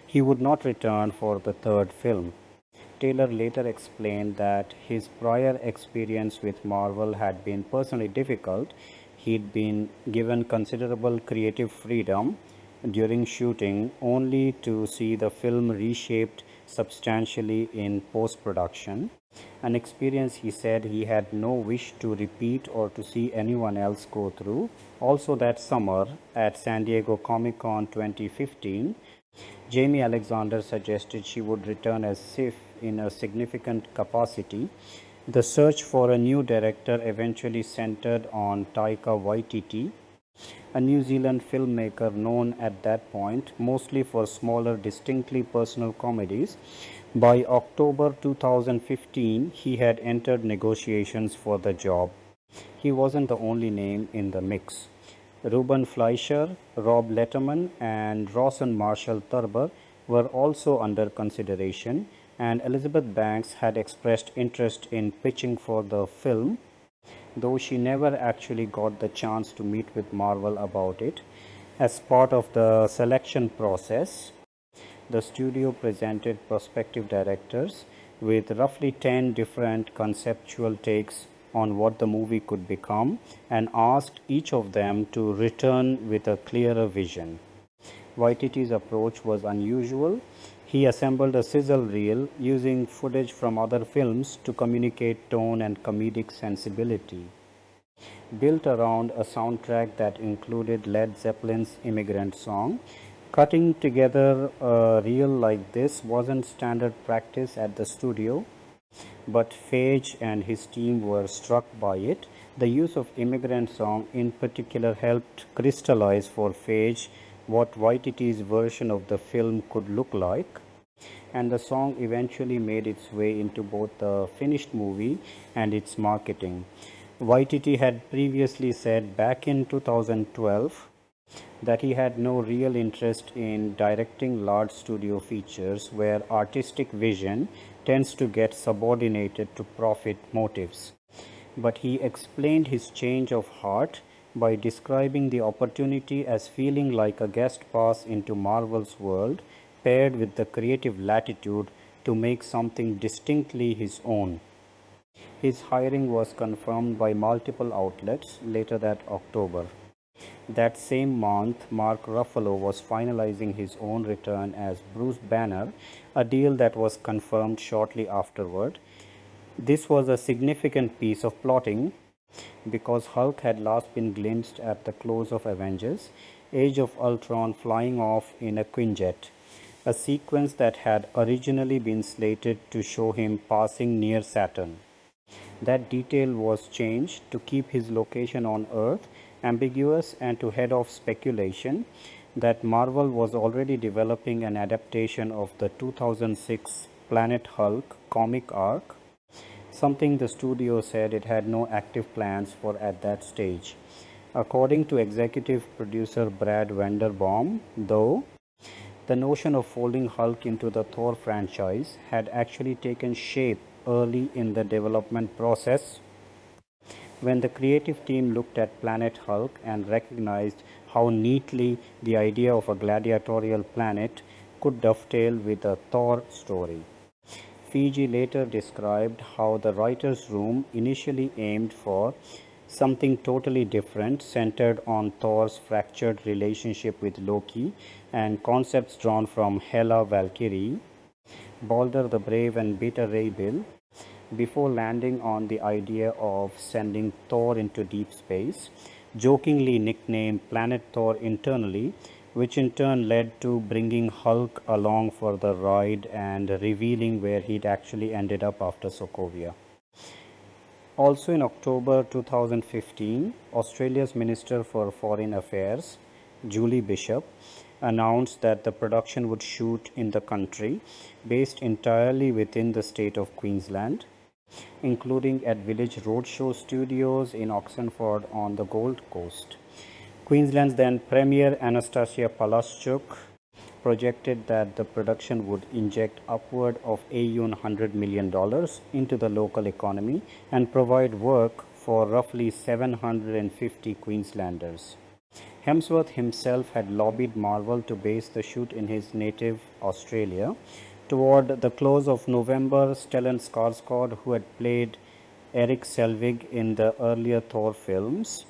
he would not return for the third film. Taylor later explained that his prior experience with Marvel had been personally difficult. He'd been given considerable creative freedom during shooting, only to see the film reshaped substantially in post-production, an experience he said he had no wish to repeat or to see anyone else go through. Also that summer, at San Diego Comic-Con 2015, Jamie Alexander suggested she would return as Sif in a significant capacity. The search for a new director eventually centered on Taika Waititi, a New Zealand filmmaker known at that point mostly for smaller, distinctly personal comedies. By October 2015, he had entered negotiations for the job. He wasn't the only name in the mix. Ruben Fleischer, Rob Letterman, and Rawson Marshall Thurber were also under consideration, and Elizabeth Banks had expressed interest in pitching for the film, though she never actually got the chance to meet with Marvel about it. As part of the selection process, the studio presented prospective directors with roughly 10 different conceptual takes on what the movie could become and asked each of them to return with a clearer vision. Waititi's approach was unusual. He assembled a sizzle reel using footage from other films to communicate tone and comedic sensibility. Built around a soundtrack that included Led Zeppelin's Immigrant Song, cutting together a reel like this wasn't standard practice at the studio, but Feige and his team were struck by it. The use of Immigrant Song in particular helped crystallize for Feige what Waititi's version of the film could look like, and the song eventually made its way into both the finished movie and its marketing. Waititi had previously said back in 2012 that he had no real interest in directing large studio features where artistic vision tends to get subordinated to profit motives. But he explained his change of heart by describing the opportunity as feeling like a guest pass into Marvel's world, paired with the creative latitude to make something distinctly his own. His hiring was confirmed by multiple outlets later that October. That same month, Mark Ruffalo was finalizing his own return as Bruce Banner, a deal that was confirmed shortly afterward. This was a significant piece of plotting because Hulk had last been glimpsed at the close of Avengers: Age of Ultron flying off in a Quinjet, a sequence that had originally been slated to show him passing near Saturn. That detail was changed to keep his location on Earth ambiguous and to head off speculation that Marvel was already developing an adaptation of the 2006 Planet Hulk comic arc, something the studio said it had no active plans for at that stage. According to executive producer Brad Vanderbaum, though, the notion of folding Hulk into the Thor franchise had actually taken shape early in the development process when the creative team looked at Planet Hulk and recognized how neatly the idea of a gladiatorial planet could dovetail with a Thor story. Feige later described how the writer's room initially aimed for something totally different, centered on Thor's fractured relationship with Loki and concepts drawn from Hela Valkyrie, Balder the Brave, and Beta Ray Bill, before landing on the idea of sending Thor into deep space, jokingly nicknamed Planet Thor internally, which in turn led to bringing Hulk along for the ride and revealing where he'd actually ended up after Sokovia. Also in October 2015, Australia's Minister for Foreign Affairs, Julie Bishop, announced that the production would shoot in the country, based entirely within the state of Queensland, including at Village Roadshow Studios in Oxenford on the Gold Coast. Queensland's then Premier Anastasia Palaszczuk projected that the production would inject upward of $100 million into the local economy and provide work for roughly 750 Queenslanders. Hemsworth himself had lobbied Marvel to base the shoot in his native Australia. Toward the close of November, Stellan Skarsgård, who had played Erik Selvig in the earlier Thor films,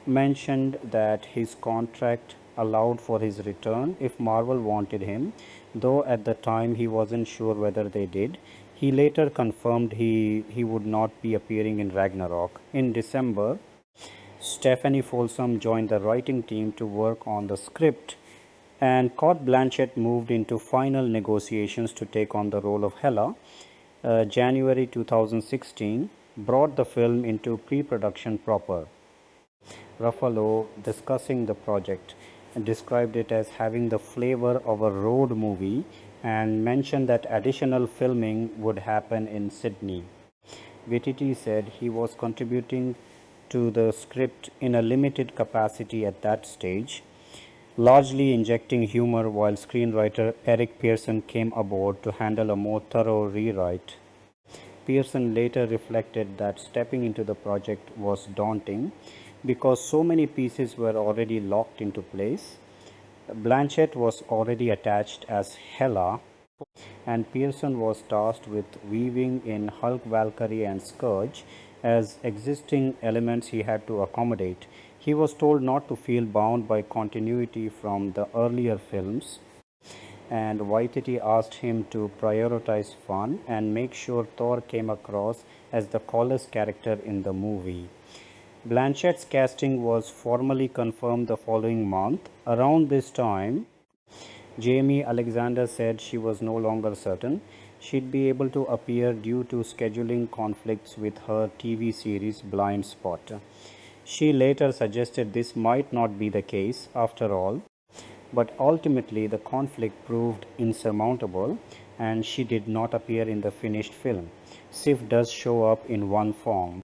mentioned that his contract allowed for his return if Marvel wanted him, though at the time he wasn't sure whether they did. He later confirmed he would not be appearing in Ragnarok. In December, Stephanie Folsom joined the writing team to work on the script, and Cate Blanchett moved into final negotiations to take on the role of Hela. January 2016 brought the film into pre-production proper. Ruffalo, discussing the project, described it as having the flavor of a road movie and mentioned that additional filming would happen in Sydney. Waititi said he was contributing to the script in a limited capacity at that stage, largely injecting humor, while screenwriter Eric Pearson came aboard to handle a more thorough rewrite. Pearson later reflected that stepping into the project was daunting because so many pieces were already locked into place. Blanchett was already attached as Hela, and Pearson was tasked with weaving in Hulk, Valkyrie, and Scourge as existing elements he had to accommodate. He was told not to feel bound by continuity from the earlier films, and Waititi asked him to prioritize fun and make sure Thor came across as the coolest character in the movie. Blanchett's casting was formally confirmed the following month. Around this time, Jamie Alexander said she was no longer certain she'd be able to appear due to scheduling conflicts with her TV series Blind Spot. She later suggested this might not be the case after all, but ultimately the conflict proved insurmountable and she did not appear in the finished film. Sif does show up in one form,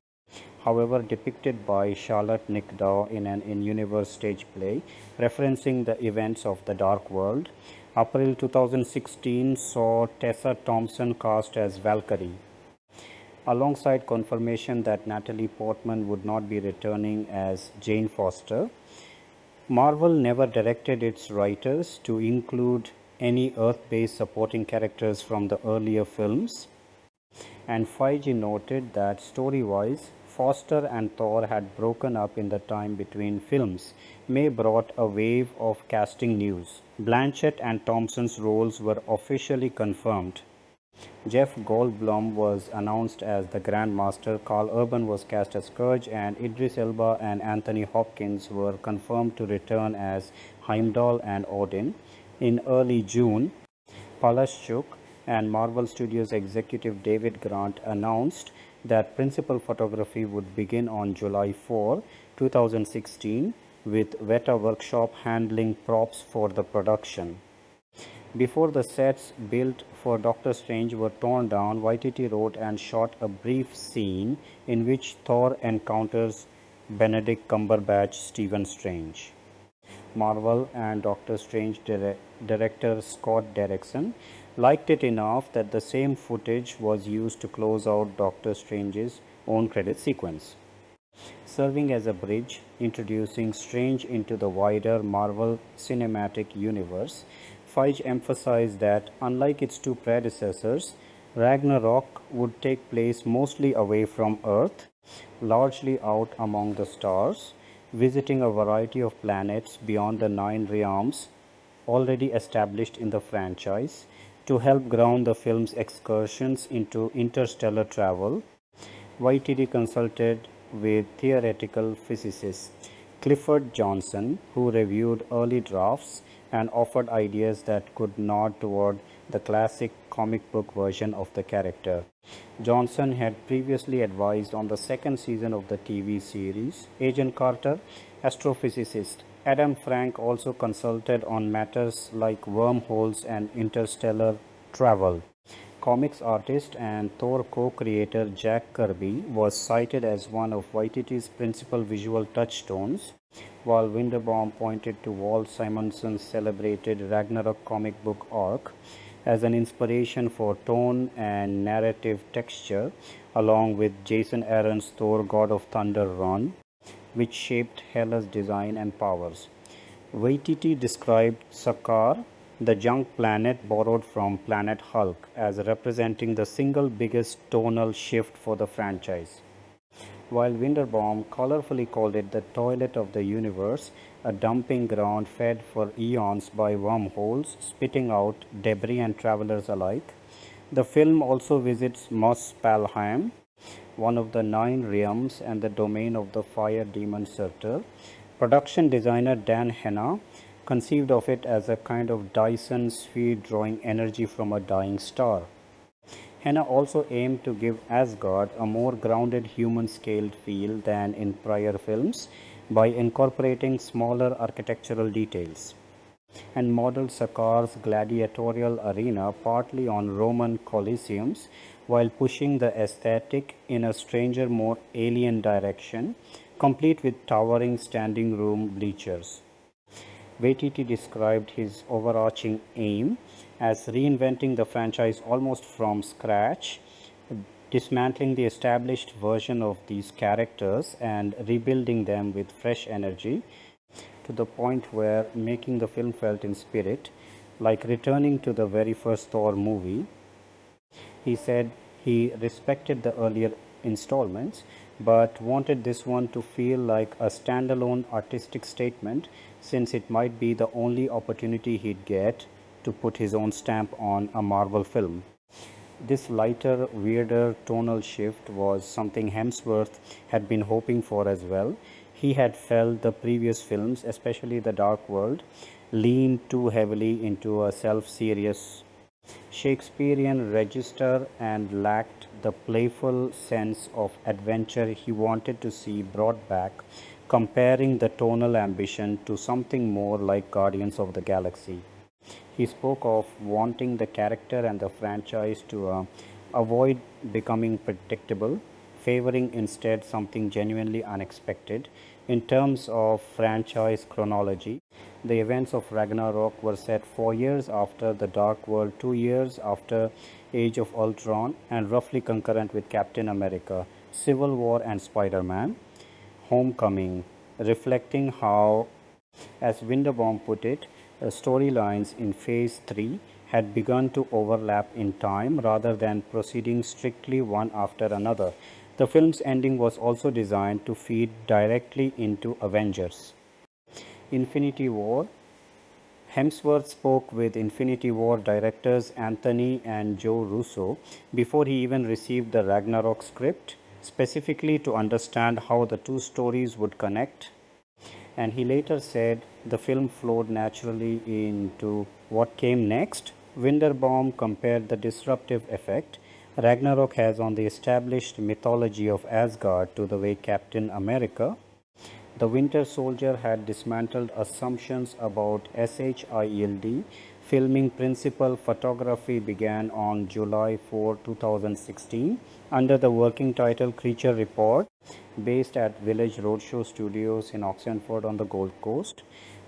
however depicted by Charlotte Nickdaw in an in-universe stage play referencing the events of the Dark World. April 2016 saw Tessa Thompson cast as Valkyrie, alongside confirmation that Natalie Portman would not be returning as Jane Foster. Marvel never directed its writers to include any Earth-based supporting characters from the earlier films, and Feige noted that story-wise, Foster and Thor had broken up in the time between films. May brought a wave of casting news. Blanchett and Thompson's roles were officially confirmed. Jeff Goldblum was announced as the Grand Master, Carl Urban was cast as Scourge, and Idris Elba and Anthony Hopkins were confirmed to return as Heimdall and Odin. In early June, Palashchuk and Marvel Studios executive David Grant announced that principal photography would begin on July 4, 2016, with Weta Workshop handling props for the production. Before the sets built for Doctor Strange were torn down, Waititi wrote and shot a brief scene in which Thor encounters Benedict Cumberbatch Stephen Strange. Marvel and Doctor Strange director Scott Derrickson liked it enough that the same footage was used to close out Doctor Strange's own credit sequence, serving as a bridge introducing Strange into the wider Marvel Cinematic Universe. Feige emphasized that, unlike its two predecessors, Ragnarok would take place mostly away from Earth, largely out among the stars, visiting a variety of planets beyond the 9 realms already established in the franchise. To help ground the film's excursions into interstellar travel, Waititi consulted with theoretical physicist Clifford Johnson, who reviewed early drafts and offered ideas that could nod toward the classic comic book version of the character. Johnson had previously advised on the second season of the TV series Agent Carter. Astrophysicist Adam Frank also consulted on matters like wormholes and interstellar travel. Comics artist and Thor co-creator Jack Kirby was cited as one of Waititi's principal visual touchstones, while Winderbaum pointed to Walt Simonson's celebrated Ragnarok comic book arc as an inspiration for tone and narrative texture, along with Jason Aaron's Thor God of Thunder run, which shaped Hela's design and powers. Waititi described Sakaar, the junk planet borrowed from planet Hulk, as representing the single biggest tonal shift for the franchise, while Winderbaum colorfully called it the toilet of the universe, a dumping ground fed for eons by wormholes, spitting out debris and travelers alike. The film also visits Muspelheim, one of the 9 realms and the domain of the fire demon Surtur. Production designer Dan Henna conceived of it as a kind of Dyson sphere drawing energy from a dying star. Henna also aimed to give Asgard a more grounded human-scaled feel than in prior films by incorporating smaller architectural details, and modeled Sakaar's gladiatorial arena partly on Roman Colosseums while pushing the aesthetic in a stranger, more alien direction, complete with towering standing room bleachers. Waititi described his overarching aim as reinventing the franchise almost from scratch, dismantling the established version of these characters and rebuilding them with fresh energy, to the point where making the film felt in spirit, like returning to the very first Thor movie. He said he respected the earlier installments, but wanted this one to feel like a standalone artistic statement since it might be the only opportunity he'd get to put his own stamp on a Marvel film. This lighter, weirder tonal shift was something Hemsworth had been hoping for as well. He had felt the previous films, especially The Dark World, leaned too heavily into a self-serious Shakespearean register and lacked the playful sense of adventure he wanted to see brought back, comparing the tonal ambition to something more like Guardians of the Galaxy. He spoke of wanting the character and the franchise to avoid becoming predictable, favoring instead something genuinely unexpected. In terms of franchise chronology, the events of Ragnarok were set 4 years after The Dark World, 2 years after Age of Ultron, and roughly concurrent with Captain America, Civil War, and Spider Man Homecoming, reflecting how, as Winterbaum put it, storylines in Phase 3 had begun to overlap in time rather than proceeding strictly one after another. The film's ending was also designed to feed directly into Avengers. Infinity War. Hemsworth spoke with Infinity War directors Anthony and Joe Russo before he even received the Ragnarok script, specifically to understand how the two stories would connect. And he later said the film flowed naturally into what came next. Winterbaum compared the disruptive effect Ragnarok has on the established mythology of Asgard to the way Captain America, the Winter Soldier, had dismantled assumptions about SHIELD. Filming principal photography began on July 4, 2016 under the working title Creature Report, based at Village Roadshow Studios in Oxenford on the Gold Coast,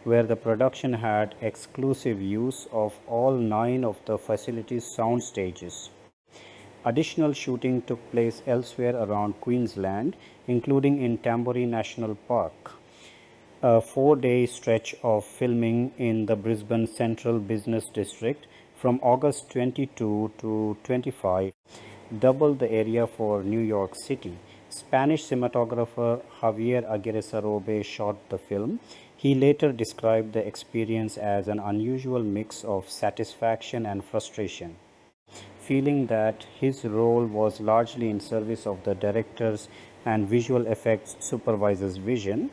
where the production had exclusive use of all 9 of the facility's sound stages. Additional shooting took place elsewhere around Queensland, including in Tamboree National Park. A 4-day stretch of filming in the Brisbane Central Business District from August 22 to 25 doubled the area for New York City. Spanish cinematographer Javier Aguirre shot the film. He later described the experience as an unusual mix of satisfaction and frustration, feeling that his role was largely in service of the director's and visual effects supervisor's vision,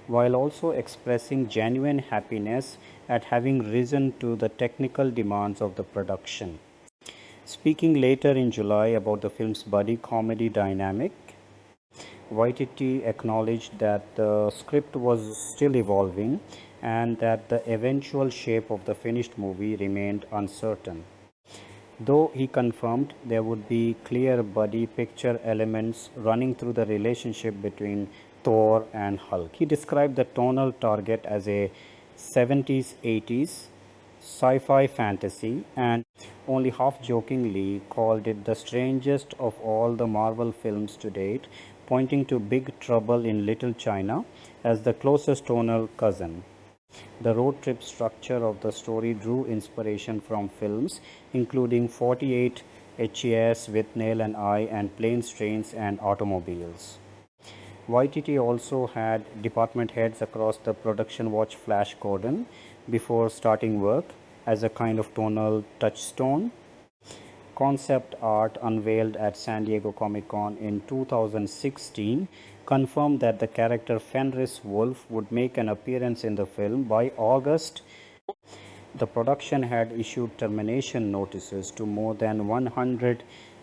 while also expressing genuine happiness at having risen to the technical demands of the production. Speaking later in July about the film's buddy comedy dynamic, Waititi acknowledged that the script was still evolving and that the eventual shape of the finished movie remained uncertain, though he confirmed there would be clear buddy picture elements running through the relationship between Thor and Hulk. He described the tonal target as a 70s-80s sci-fi fantasy and only half-jokingly called it the strangest of all the Marvel films to date, pointing to Big Trouble in Little China as the closest tonal cousin. The road trip structure of the story drew inspiration from films including 48 HES with Nail and Eye and Planes, Trains and Automobiles. Waititi also had department heads across the production watch Flash Gordon before starting work as a kind of tonal touchstone. Concept art unveiled at San Diego Comic-Con in 2016 confirmed that the character Fenris Wolf would make an appearance in the film. By August, the production had issued termination notices to more than 100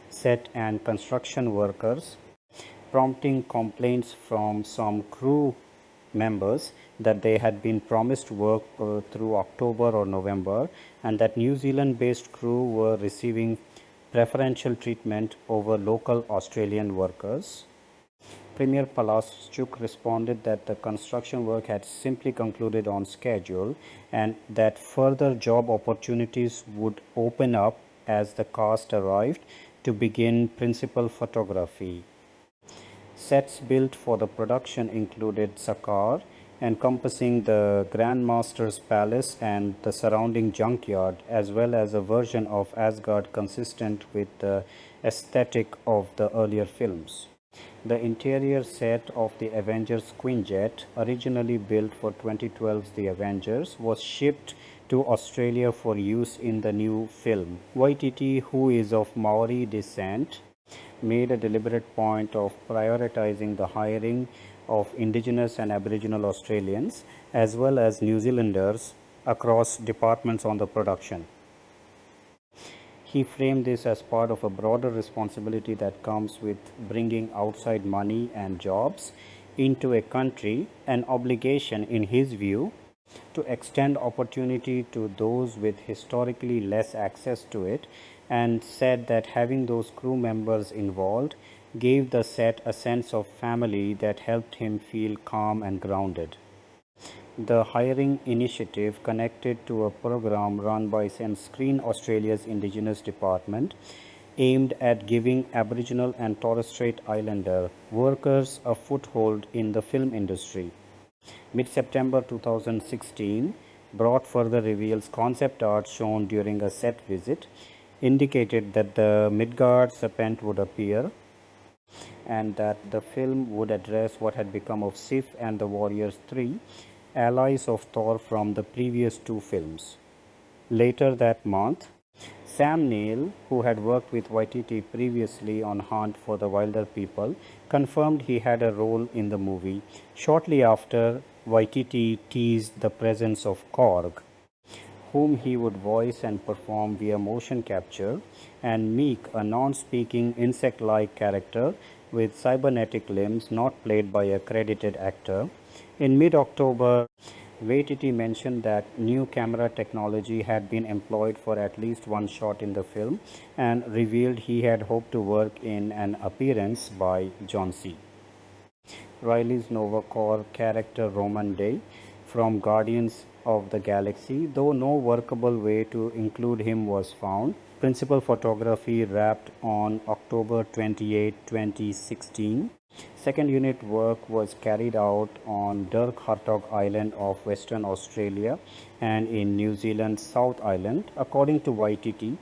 set and construction workers, prompting complaints from some crew members that they had been promised work through October or November, and that New Zealand-based crew were receiving preferential treatment over local Australian workers. Premier Palaschuk responded that the construction work had simply concluded on schedule and that further job opportunities would open up as the cast arrived to begin principal photography. Sets built for the production included Sakar, encompassing the Grandmaster's Palace and the surrounding junkyard, as well as a version of Asgard consistent with the aesthetic of the earlier films. The interior set of the Avengers Quinjet, originally built for 2012's The Avengers, was shipped to Australia for use in the new film. Waititi, who is of Maori descent, made a deliberate point of prioritizing the hiring of Indigenous and Aboriginal Australians as well as New Zealanders across departments on the production. He framed this as part of a broader responsibility that comes with bringing outside money and jobs into a country, an obligation, in his view, to extend opportunity to those with historically less access to it, and said that having those crew members involved gave the set a sense of family that helped him feel calm and grounded. The hiring initiative connected to a program run by Screen Australia's Indigenous Department aimed at giving Aboriginal and Torres Strait Islander workers a foothold in the film industry. Mid-September 2016 brought further reveals. Concept art shown during a set visit indicated that the Midgard serpent would appear and that the film would address what had become of Sif and the Warriors 3, allies of Thor from the previous two films. Later that month, Sam Neill, who had worked with Waititi previously on Hunt for the Wilder People, confirmed he had a role in the movie. Shortly after, Waititi teased the presence of Korg, whom he would voice and perform via motion capture, and Meek, a non-speaking insect-like character with cybernetic limbs not played by a credited actor. In mid-October, Waititi mentioned that new camera technology had been employed for at least one shot in the film and revealed he had hoped to work in an appearance by John C. Riley's Nova Corps character Roman Day from Guardians of the Galaxy, though no workable way to include him was found. Principal photography wrapped on October 28, 2016. Second unit work was carried out on Dirk Hartog Island of Western Australia and in New Zealand's South Island. According to Waititi,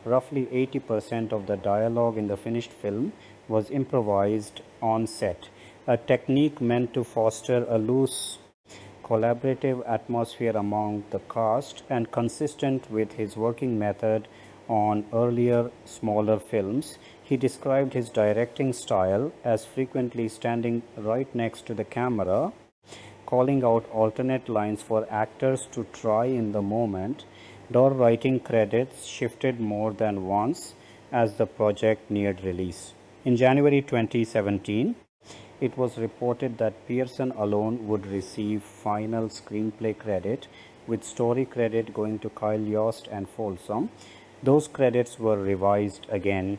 roughly 80% of the dialogue in the finished film was improvised on set, a technique meant to foster a loose, collaborative atmosphere among the cast and consistent with his working method on earlier, smaller films. He described his directing style as frequently standing right next to the camera, calling out alternate lines for actors to try in the moment. Door writing credits shifted more than once as the project neared release. In January 2017, it was reported that Pearson alone would receive final screenplay credit, with story credit going to Kyle Yost and Folsom. Those credits were revised again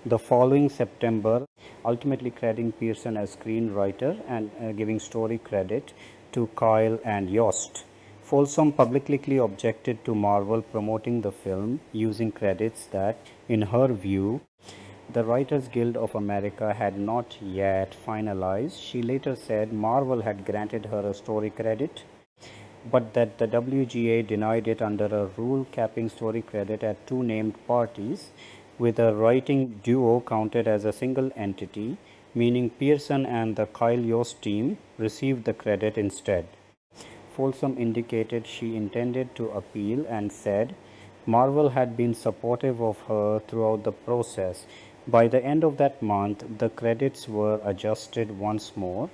the following September, ultimately crediting Pearson as screenwriter and giving story credit to Kyle and Yost. Folsom publicly objected to Marvel promoting the film using credits that, in her view, the Writers Guild of America had not yet finalized. She later said Marvel had granted her a story credit, but that the WGA denied it under a rule capping story credit at two named parties, with a writing duo counted as a single entity, meaning Pearson and the Kyle Yost team received the credit instead. Folsom indicated she intended to appeal and said Marvel had been supportive of her throughout the process. By the end of that month, the credits were adjusted once more,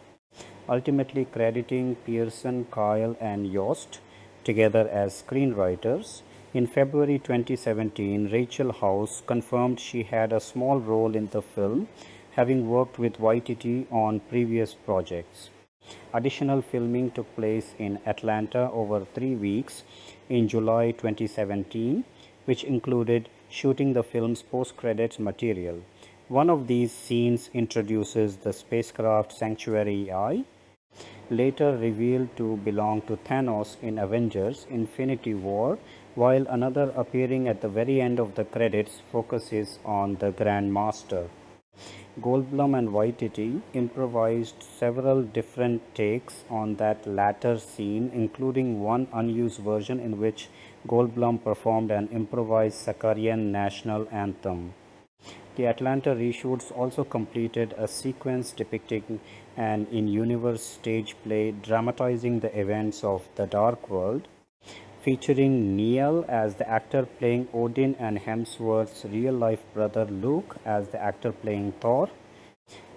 ultimately crediting Pearson, Kyle, and Yost together as screenwriters. In February 2017, Rachel House confirmed she had a small role in the film, having worked with Waititi on previous projects. Additional filming took place in Atlanta over 3 weeks in July 2017, which included shooting the film's post-credits material. One of these scenes introduces the spacecraft Sanctuary I, later revealed to belong to Thanos in Avengers Infinity War, while another appearing at the very end of the credits focuses on the Grand Master. Goldblum and Waititi improvised several different takes on that latter scene, including one unused version in which Goldblum performed an improvised Sakarian national anthem. The Atlanta reshoots also completed a sequence depicting an in-universe stage play dramatizing the events of The Dark World, featuring Neil as the actor playing Odin and Hemsworth's real-life brother Luke as the actor playing Thor.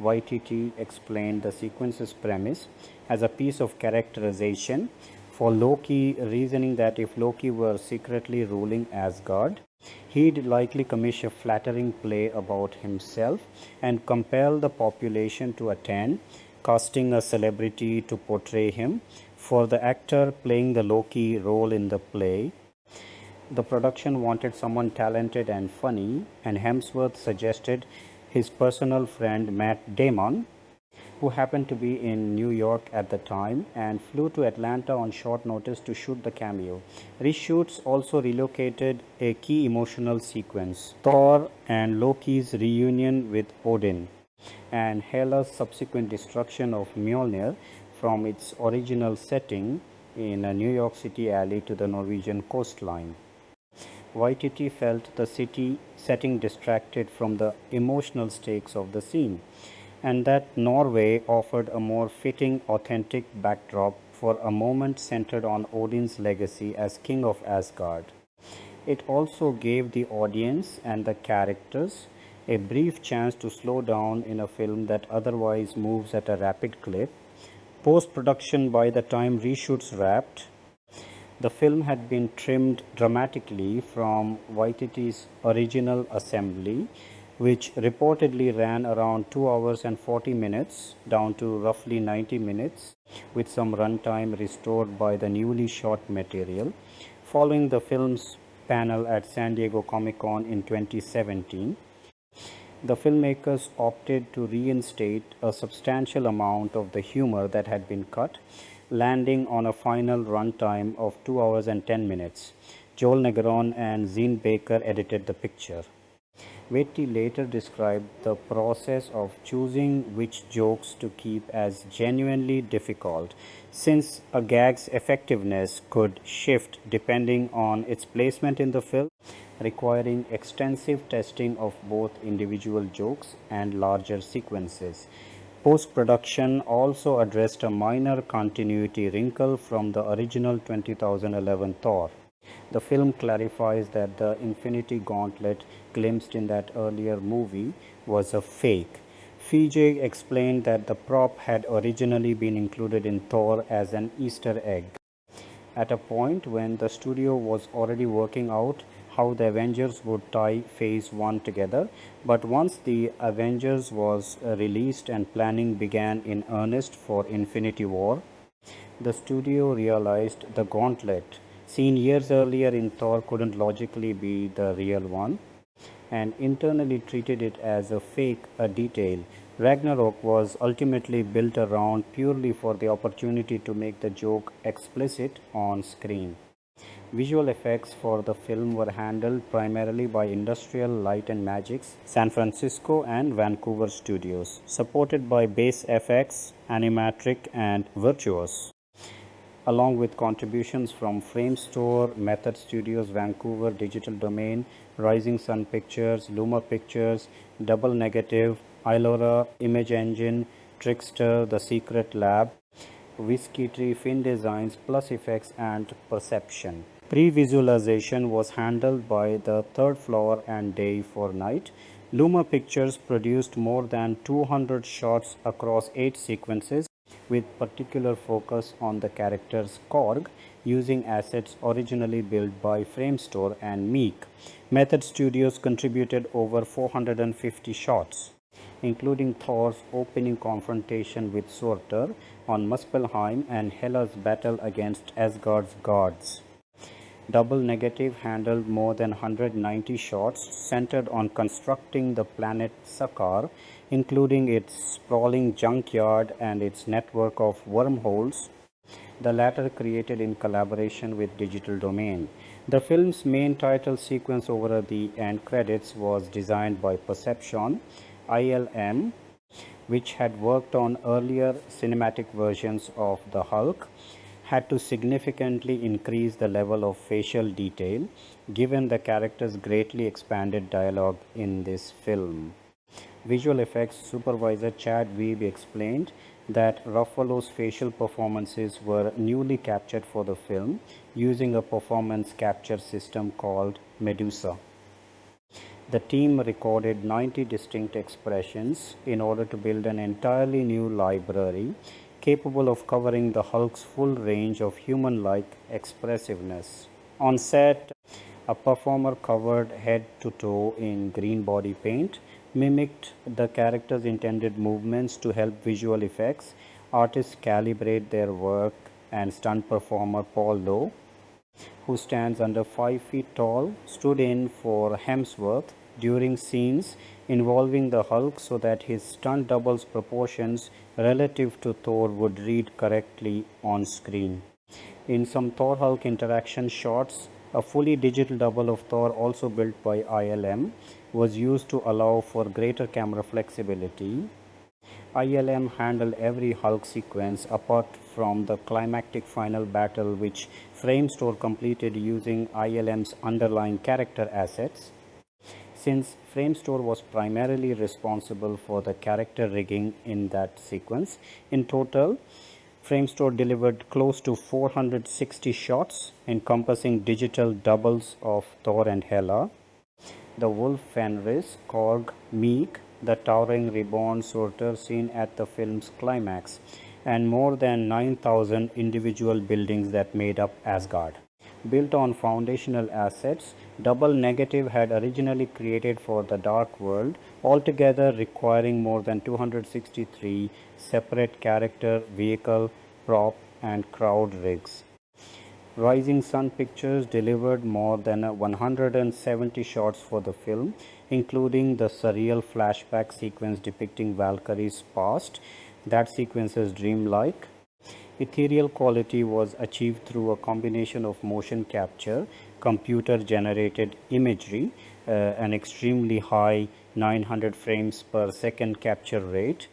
YTT explained the sequence's premise as a piece of characterization for Loki, reasoning that if Loki were secretly ruling Asgard, he'd likely commission a flattering play about himself and compel the population to attend, casting a celebrity to portray him. For the actor playing the Loki role in the play, the production wanted someone talented and funny, and Hemsworth suggested his personal friend Matt Damon, who happened to be in New York at the time and flew to Atlanta on short notice to shoot the cameo. Reshoots also relocated a key emotional sequence, Thor and Loki's reunion with Odin, and Hela's subsequent destruction of Mjolnir from its original setting in a New York City alley to the Norwegian coastline. YTT felt the city setting distracted from the emotional stakes of the scene, and that Norway offered a more fitting, authentic backdrop for a moment centered on Odin's legacy as king of Asgard. It also gave the audience and the characters a brief chance to slow down in a film that otherwise moves at a rapid clip. Post-production, by the time reshoots wrapped, the film had been trimmed dramatically from YTT's original assembly, which reportedly ran around 2 hours and 40 minutes down to roughly 90 minutes, with some runtime restored by the newly shot material. Following the film's panel at San Diego Comic-Con in 2017, the filmmakers opted to reinstate a substantial amount of the humor that had been cut, landing on a final runtime of 2 hours and 10 minutes. Joel Negron and Zine Baker edited the picture. Vetty later described the process of choosing which jokes to keep as genuinely difficult, since a gag's effectiveness could shift depending on its placement in the film, requiring extensive testing of both individual jokes and larger sequences. Post-production also addressed a minor continuity wrinkle from the original 2011 Thor. The film clarifies that the Infinity Gauntlet glimpsed in that earlier movie was a fake. Fiji explained that the prop had originally been included in Thor as an Easter egg, at a point when the studio was already working out how the Avengers would tie Phase 1 together. But once the Avengers was released and planning began in earnest for Infinity War, the studio realized the gauntlet seen years earlier in Thor couldn't logically be the real one, and internally treated it as a fake, a detail. Ragnarok was ultimately built around purely for the opportunity to make the joke explicit on screen. Visual effects for the film were handled primarily by Industrial Light and Magic's San Francisco and Vancouver studios, supported by Base FX, Animatrix, and Virtuos, along with contributions from Framestore, Method Studios, Vancouver, Digital Domain, Rising Sun Pictures, Luma Pictures, Double Negative, Ilora, Image Engine, Trickster, The Secret Lab, Whiskey Tree, Fin Designs, Plus Effects, and Perception. Pre-visualization was handled by the Third Floor and Day for Night. Luma Pictures produced more than 200 shots across 8 sequences, with particular focus on the characters Korg, using assets originally built by Framestore and Meek. Method Studios contributed over 450 shots, including Thor's opening confrontation with Surtur on Muspelheim and Hela's battle against Asgard's gods. Double Negative handled more than 190 shots centered on constructing the planet Sakaar, including its sprawling junkyard and its network of wormholes, the latter created in collaboration with Digital Domain. The film's main title sequence over the end credits was designed by Perception, ILM, which had worked on earlier cinematic versions of the Hulk, had to significantly increase the level of facial detail given the character's greatly expanded dialogue in this film. Visual effects supervisor Chad Weeb explained that Ruffalo's facial performances were newly captured for the film using a performance capture system called Medusa. The team recorded 90 distinct expressions in order to build an entirely new library capable of covering the Hulk's full range of human-like expressiveness. On set, a performer covered head to toe in green body paint mimicked the character's intended movements to help visual effects artists calibrate their work, and stunt performer Paul Lowe, who stands under 5 feet tall, stood in for Hemsworth during scenes involving the Hulk so that his stunt double's proportions relative to Thor would read correctly on screen. In some Thor Hulk interaction shots, a fully digital double of Thor, also built by ILM, was used to allow for greater camera flexibility. ILM handled every Hulk sequence apart from the climactic final battle, which Framestore completed using ILM's underlying character assets. Since Framestore was primarily responsible for the character rigging in that sequence, in total, Framestore delivered close to 460 shots encompassing digital doubles of Thor and Hela, the wolf Fenris, Korg, Meek, the towering reborn Surtur seen at the film's climax, and more than 9,000 individual buildings that made up Asgard. Built on foundational assets, Double Negative had originally created for the Dark World, altogether requiring more than 263 separate character, vehicle, prop, and crowd rigs. Rising Sun Pictures delivered more than 170 shots for the film, including the surreal flashback sequence depicting Valkyrie's past. That sequence is dreamlike. Ethereal quality was achieved through a combination of motion capture, computer-generated imagery, an extremely high 900 frames per second capture rate,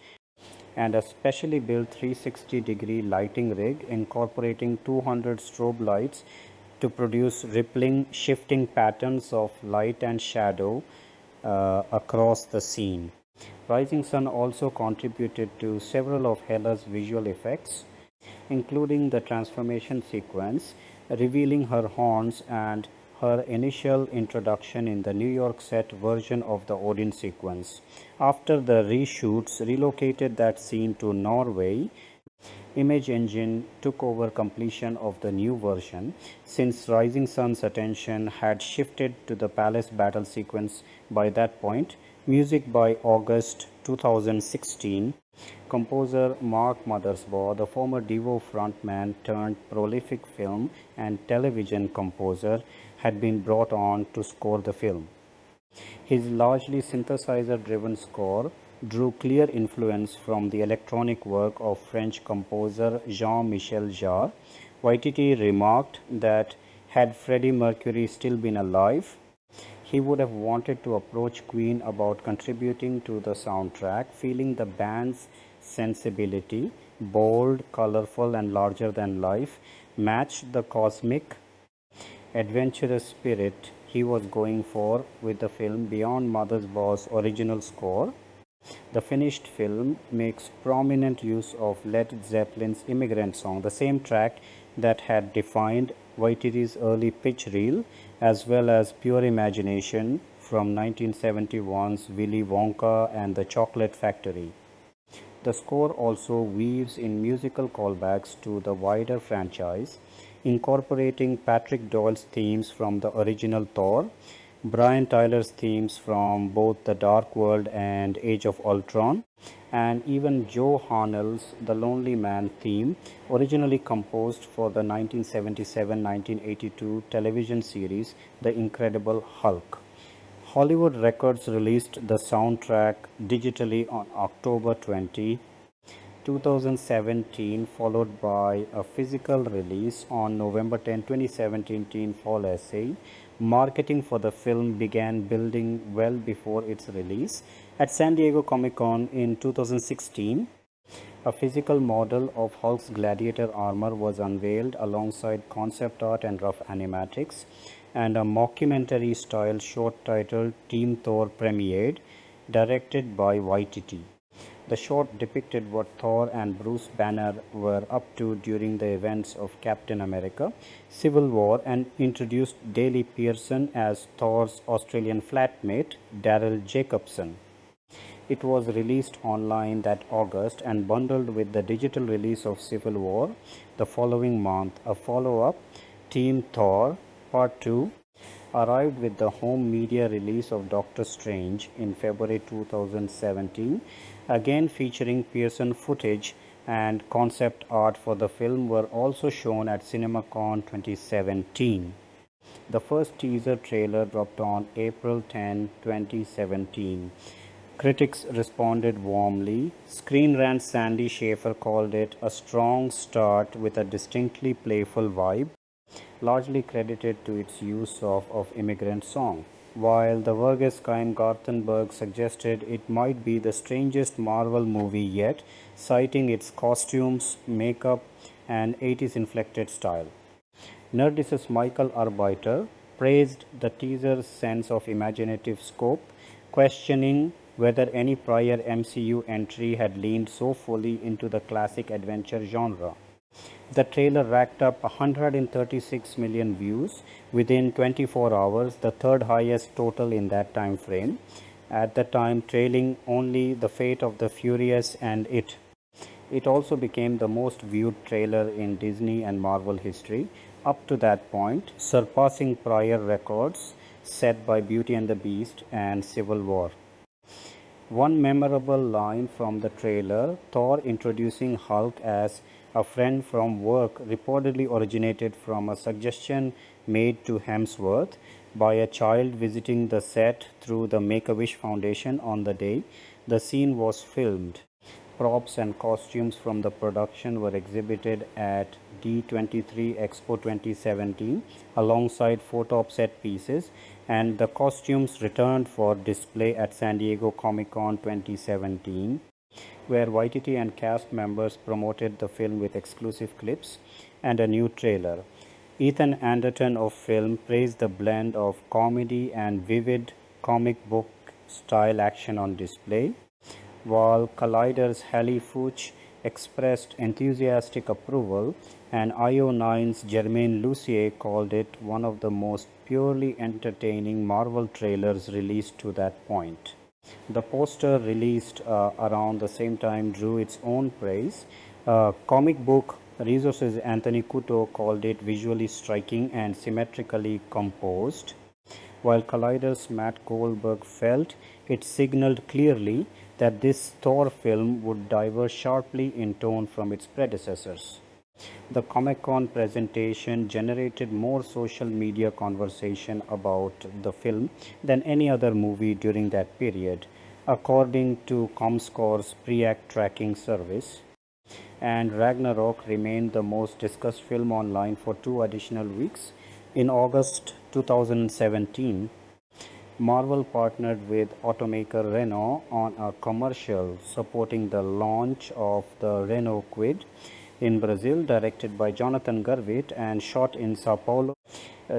and a specially built 360-degree lighting rig incorporating 200 strobe lights to produce rippling, shifting patterns of light and shadow across the scene. Rising Sun also contributed to several of Hela's visual effects, including the transformation sequence, revealing her horns, and her initial introduction in the New York set version of the Odin sequence. After the reshoots relocated that scene to Norway, Image Engine took over completion of the new version, since Rising Sun's attention had shifted to the palace battle sequence by that point. Music by August 2016. Composer Mark Mothersbaugh, the former Devo frontman turned prolific film and television composer, had been brought on to score the film. His largely synthesizer-driven score drew clear influence from the electronic work of French composer Jean-Michel Jarre. Waititi remarked that had Freddie Mercury still been alive, he would have wanted to approach Queen about contributing to the soundtrack, feeling the band's sensibility, bold, colorful, and larger than life, matched the cosmic, adventurous spirit he was going for with the film beyond Mothersbaugh's original score. The finished film makes prominent use of Led Zeppelin's Immigrant Song, the same track that had defined Waititi's early pitch reel, as well as Pure Imagination from 1971's Willy Wonka and the Chocolate Factory. The score also weaves in musical callbacks to the wider franchise, incorporating Patrick Doyle's themes from the original Thor, Brian Tyler's themes from both The Dark World and Age of Ultron, and even Joe Harnell's The Lonely Man theme, originally composed for the 1977-1982 television series The Incredible Hulk. Hollywood Records released the soundtrack digitally on October 20, 2017, followed by a physical release on November 10, 2017 Teen Fall Essay. Marketing for the film began building well before its release. At San Diego Comic-Con in 2016, A physical model of Hulk's gladiator armor was unveiled alongside concept art and rough animatics, and a mockumentary-style short titled Team Thor premiered, directed by Waititi. The short depicted what Thor and Bruce Banner were up to during the events of Captain America: Civil War, and introduced Daley Pearson as Thor's Australian flatmate, Daryl Jacobson. It was released online that August and bundled with the digital release of Civil War the following month. A follow-up, Team Thor Part 2, arrived with the home media release of Doctor Strange in February 2017, again featuring Pearson footage, and concept art for the film were also shown at CinemaCon 2017. The first teaser trailer dropped on April 10, 2017. Critics responded warmly. Screen Rant Sandy Schaefer called it a strong start with a distinctly playful vibe, largely credited to its use of immigrant song, while the Vergesheim Gartenberg suggested it might be the strangest Marvel movie yet, citing its costumes, makeup, and 80s inflected style. Nerdist's Michael Arbeiter praised the teaser's sense of imaginative scope, questioning whether any prior MCU entry had leaned so fully into the classic adventure genre. The trailer racked up 136 million views within 24 hours, the third highest total in that time frame, at the time trailing only The Fate of the Furious and It. It also became the most viewed trailer in Disney and Marvel history up to that point, surpassing prior records set by Beauty and the Beast and Civil War. One memorable line from the trailer, Thor introducing Hulk as a friend from work, reportedly originated from a suggestion made to Hemsworth by a child visiting the set through the Make-A-Wish Foundation on the day the scene was filmed. Props and costumes from the production were exhibited at D23 Expo 2017 alongside photo-op set pieces, and the costumes returned for display at San Diego Comic-Con 2017, where Waititi and cast members promoted the film with exclusive clips and a new trailer. Ethan Anderton of Film praised the blend of comedy and vivid comic book style action on display, while Collider's Hallie Fuchs expressed enthusiastic approval, and IO9's Jermaine Lucier called it one of the most purely entertaining Marvel trailers released to that point. The poster, released around the same time, drew its own praise. Comic book Resources Anthony Couto called it visually striking and symmetrically composed, while Collider's Matt Goldberg felt it signaled clearly that this Thor film would diverge sharply in tone from its predecessors. The Comic-Con presentation generated more social media conversation about the film than any other movie during that period, according to Comscore's pre-act tracking service, and Ragnarok remained the most discussed film online for 2 additional weeks. In August 2017, Marvel partnered with automaker Renault on a commercial supporting the launch of the Renault Kwid in Brazil, directed by Jonathan Garvit and shot in Sao Paulo,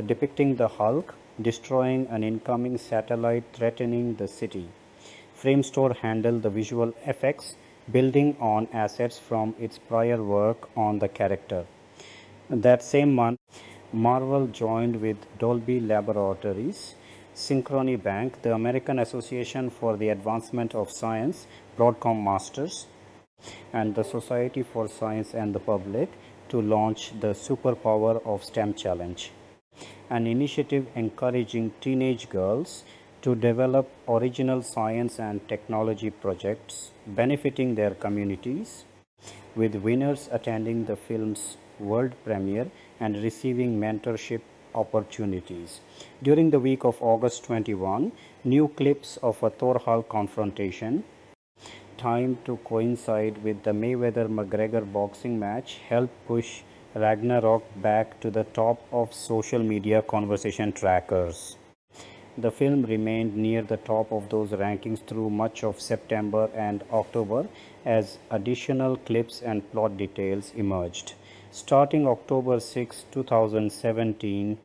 depicting the Hulk destroying an incoming satellite threatening the city. Framestore handled the visual effects, building on assets from its prior work on the character. That same month, Marvel joined with Dolby Laboratories, Synchrony Bank, the American Association for the Advancement of Science, Broadcom Masters, and the Society for Science and the Public to launch the Superpower of STEM Challenge, an initiative encouraging teenage girls to develop original science and technology projects benefiting their communities, with winners attending the film's world premiere and receiving mentorship opportunities. During the week of August 21, new clips of a Thor-Hulk confrontation, timed to coincide with the Mayweather-McGregor boxing match, helped push Ragnarok back to the top of social media conversation trackers. The film remained near the top of those rankings through much of September and October as additional clips and plot details emerged. Starting October 6, 2017,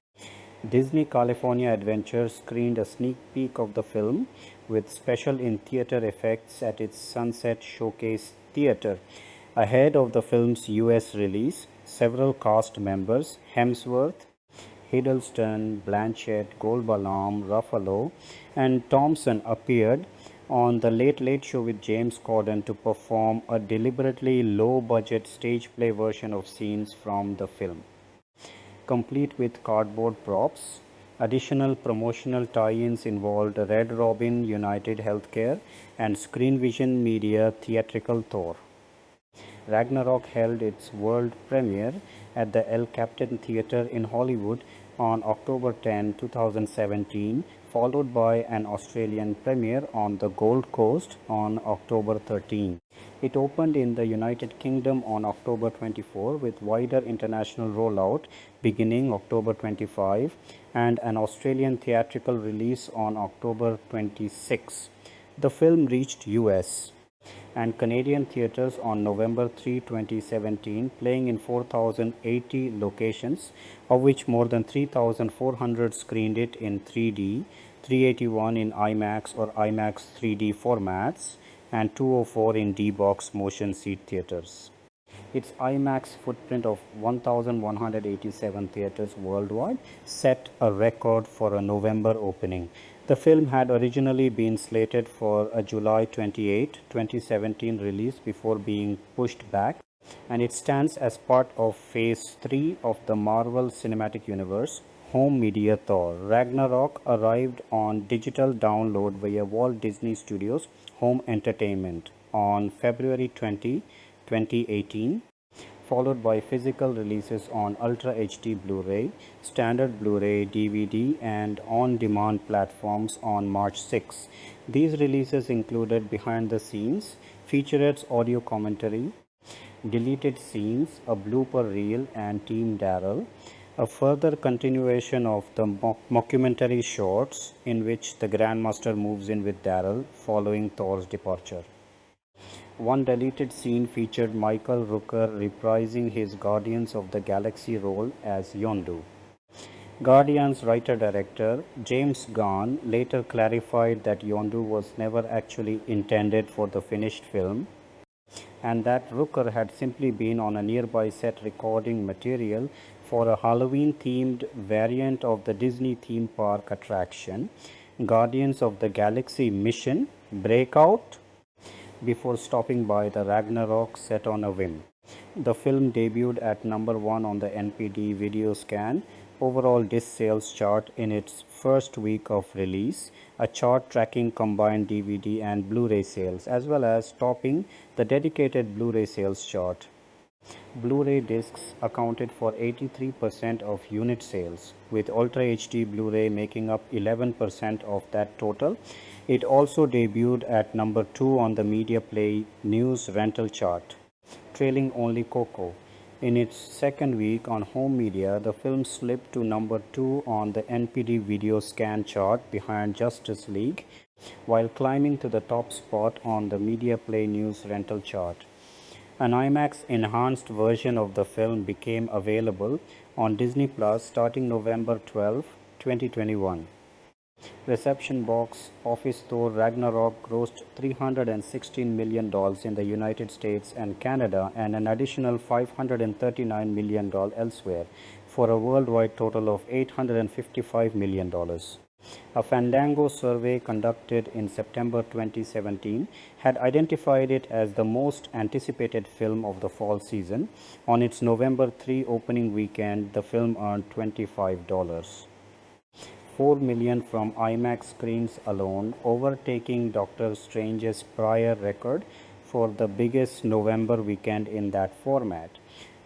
Disney California Adventure screened a sneak peek of the film with special in-theater effects at its Sunset Showcase Theater. Ahead of the film's US release, several cast members, Hemsworth, Hiddleston, Blanchett, Goldblum, Ruffalo, and Thompson appeared on The Late Late Show with James Corden to perform a deliberately low-budget stage play version of scenes from the film. Complete with cardboard props, additional promotional tie-ins involved Red Robin United Healthcare and Screen Vision Media theatrical Thor Ragnarok held its world premiere at the El Capitan Theatre in Hollywood on October 10, 2017, followed by an Australian premiere on the Gold Coast on October 13. It opened in the United Kingdom on October 24 with wider international rollout beginning October 25 and an Australian theatrical release on October 26. The film reached US and Canadian theatres on November 3, 2017, playing in 4,080 locations, of which more than 3,400 screened it in 3D, 381 in IMAX or IMAX 3D formats, and 204 in D-Box motion seat theatres. Its IMAX footprint of 1,187 theatres worldwide set a record for a November opening. The film had originally been slated for a July 28, 2017 release before being pushed back, and it stands as part of Phase 3 of the Marvel Cinematic Universe. Home media Thor Ragnarok arrived on digital download via Walt Disney Studios Home Entertainment on February 20, 2018, followed by physical releases on Ultra HD Blu-ray, Standard Blu-ray, DVD, and on-demand platforms on March 6. These releases included behind the scenes, featurettes audio commentary, deleted scenes, a blooper reel, and Team Daryl, a further continuation of the mockumentary shorts in which the Grandmaster moves in with Daryl following Thor's departure. One deleted scene featured Michael Rooker reprising his Guardians of the Galaxy role as Yondu. Guardians writer-director James Gunn later clarified that Yondu was never actually intended for the finished film, and that Rooker had simply been on a nearby set recording material for a Halloween-themed variant of the Disney theme park attraction, Guardians of the Galaxy Mission Breakout, before stopping by the Ragnarok set on a whim. The film debuted at number 1 on the NPD Video Scan overall disc sales chart in its first week of release, a chart tracking combined DVD and Blu-ray sales, as well as topping the dedicated Blu-ray sales chart. Blu-ray discs accounted for 83% of unit sales, with Ultra HD Blu-ray making up 11% of that total. It also debuted at number 2 on the Media Play News rental chart, trailing only Coco. In its second week on home media, the film slipped to number 2 on the NPD Video Scan chart behind Justice League, while climbing to the top spot on the Media Play News rental chart. An IMAX enhanced version of the film became available on Disney Plus starting November 12, 2021. Reception box office Thor Ragnarok grossed $316 million in the United States and Canada and an additional $539 million elsewhere, for a worldwide total of $855 million. A Fandango survey conducted in September 2017 had identified it as the most anticipated film of the fall season. On its November 3 opening weekend, the film earned $25. 4 million from IMAX screens alone, overtaking Doctor Strange's prior record for the biggest November weekend in that format.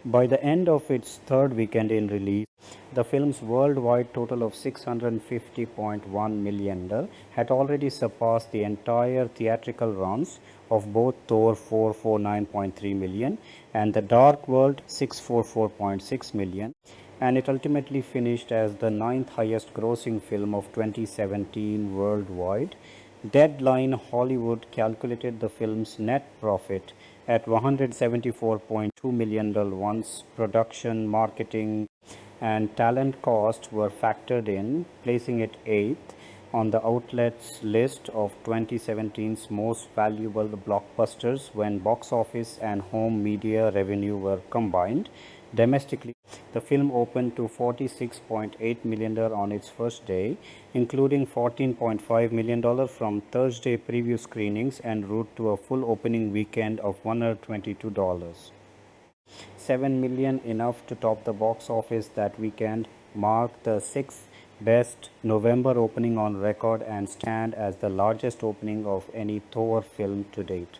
By the end of its third weekend in release, the film's worldwide total of $650.1 million had already surpassed the entire theatrical runs of both Thor 449.3 million and The Dark World 644.6 million, and it ultimately finished as the ninth highest grossing film of 2017 worldwide. Deadline Hollywood calculated the film's net profit at $174.2 million once production, marketing, and talent costs were factored in, placing it eighth on the outlet's list of 2017's most valuable blockbusters when box office and home media revenue were combined. Domestically, the film opened to $46.8 million on its first day, including $14.5 million from Thursday preview screenings en route to a full opening weekend of $122. 7 million, enough to top the box office that weekend, marked the sixth best November opening on record and stand as the largest opening of any Thor film to date.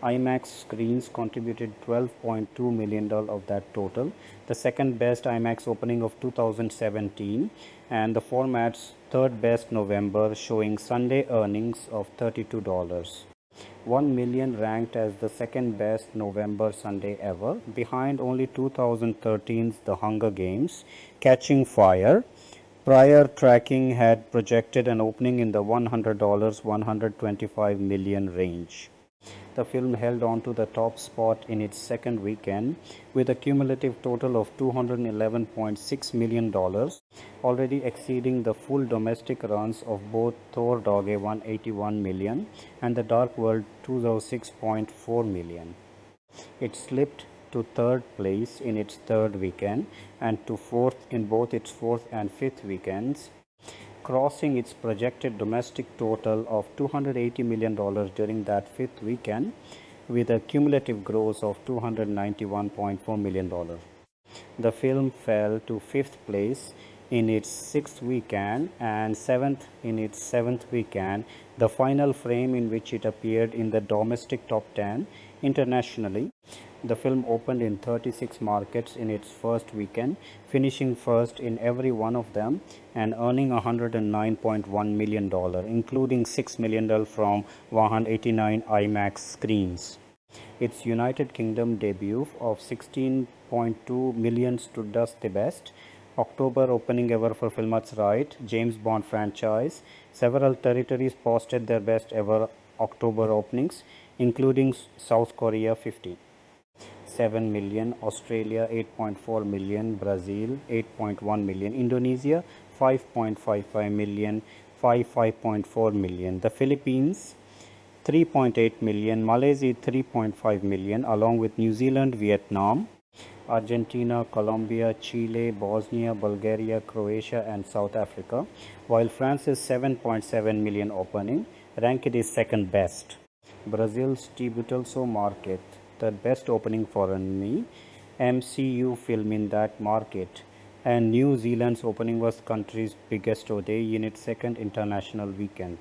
IMAX screens contributed $12.2 million of that total, the second best IMAX opening of 2017 and the format's third best November, showing Sunday earnings of $32. 1 million, ranked as the second best November Sunday ever, behind only 2013's The Hunger Games, Catching Fire. Prior tracking had projected an opening in the $125 million range. The film held on to the top spot in its second weekend with a cumulative total of $211.6 million, already exceeding the full domestic runs of both Thor Dogge $181 million and The Dark World $206.4 million. It slipped to third place in its third weekend and to fourth in both its fourth and fifth weekends, crossing its projected domestic total of $280 million during that fifth weekend, with a cumulative gross of $291.4 million. The film fell to fifth place in its sixth weekend and seventh in its seventh weekend, the final frame in which it appeared in the domestic top 10. Internationally, the film opened in 36 markets in its first weekend, finishing first in every one of them and earning $109.1 million, including $6 million from 189 IMAX screens. Its United Kingdom debut of $16.2 million stood thus the best. October opening ever for Filmats Right, James Bond franchise. Several territories posted their best ever October openings, including South Korea 7 million, Australia 8.4 million, Brazil 8.1 million, Indonesia 5.55 million, 5.4 million, the Philippines 3.8 million, Malaysia 3.5 million, along with New Zealand, Vietnam, Argentina, Colombia, Chile, Bosnia, Bulgaria, Croatia and South Africa, while France's 7.7 million opening ranked it second best. Brazil's Tibutelso market, the best opening for an MCU film in that market, and New Zealand's opening was the country's biggest day in its second international weekend.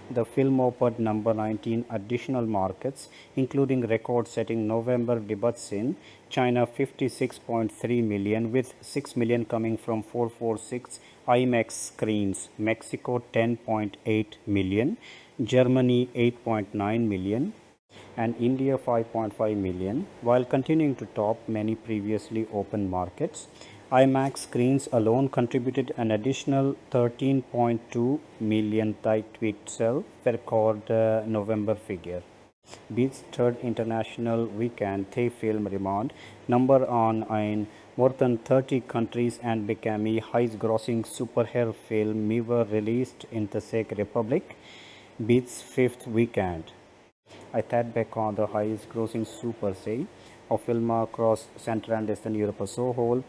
The film opened number 19 additional markets, including record-setting November debuts in China 56.3 million, with 6 million coming from 446 IMAX screens, Mexico 10.8 million, Germany 8.9 million, and India 5.5 million, while continuing to top many previously open markets. IMAX screens alone contributed an additional 13.2 million tweaked cell record November figure. Beats third international weekend the film remained number on in more than 30 countries and became the highest grossing superhero film ever released in the Czech Republic. Beats fifth weekend. I thought back on the highest grossing super say of film across Central and Eastern Europe as a whole,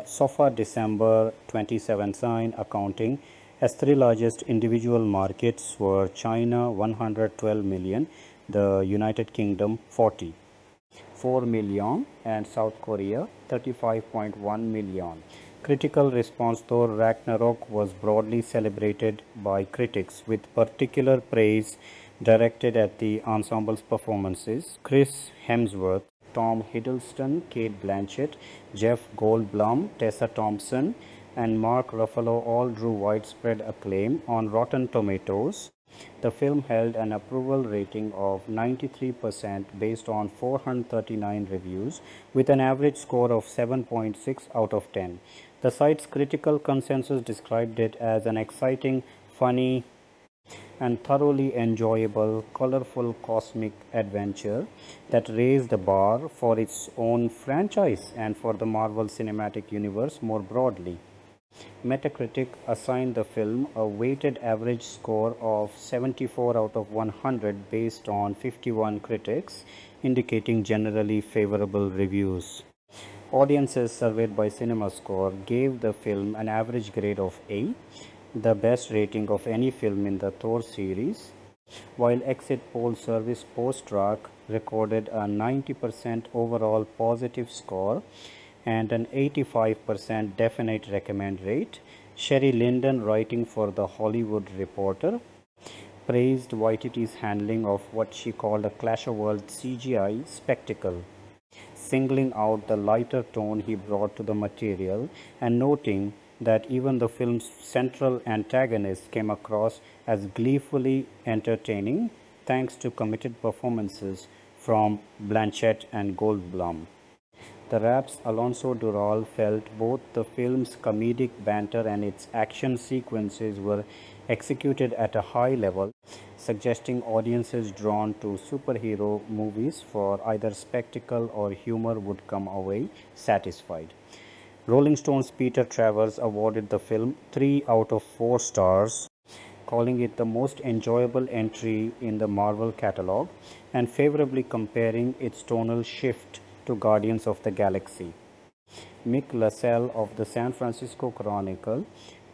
so far December 2017 accounting as three largest individual markets were China 112 million, the United Kingdom 4 million and South Korea 35.1 million. Critical response Thor Ragnarok was broadly celebrated by critics, with particular praise directed at the ensemble's performances. Chris Hemsworth, Tom Hiddleston, Cate Blanchett, Jeff Goldblum, Tessa Thompson, and Mark Ruffalo all drew widespread acclaim on Rotten Tomatoes. The film held an approval rating of 93% based on 439 reviews, with an average score of 7.6 out of 10. The site's critical consensus described it as an exciting, funny, and thoroughly enjoyable, colorful cosmic adventure that raised the bar for its own franchise and for the Marvel Cinematic Universe more broadly. Metacritic assigned the film a weighted average score of 74 out of 100 based on 51 critics, indicating generally favorable reviews. Audiences surveyed by CinemaScore gave the film an average grade of A, the best rating of any film in the Thor series, while exit poll service Post-Track recorded a 90% overall positive score and an 85% definite recommend rate. Sherry Linden, writing for The Hollywood Reporter, praised Waititi's handling of what she called a Clash of Worlds CGI spectacle, singling out the lighter tone he brought to the material and noting that even the film's central antagonist came across as gleefully entertaining thanks to committed performances from Blanchett and Goldblum. The Rap's Alonso Dural felt both the film's comedic banter and its action sequences were executed at a high level, suggesting audiences drawn to superhero movies for either spectacle or humor would come away satisfied. Rolling Stone's Peter Travers awarded the film 3 out of 4 stars, calling it the most enjoyable entry in the Marvel catalog and favorably comparing its tonal shift to Guardians of the Galaxy. Mick LaSalle of the San Francisco Chronicle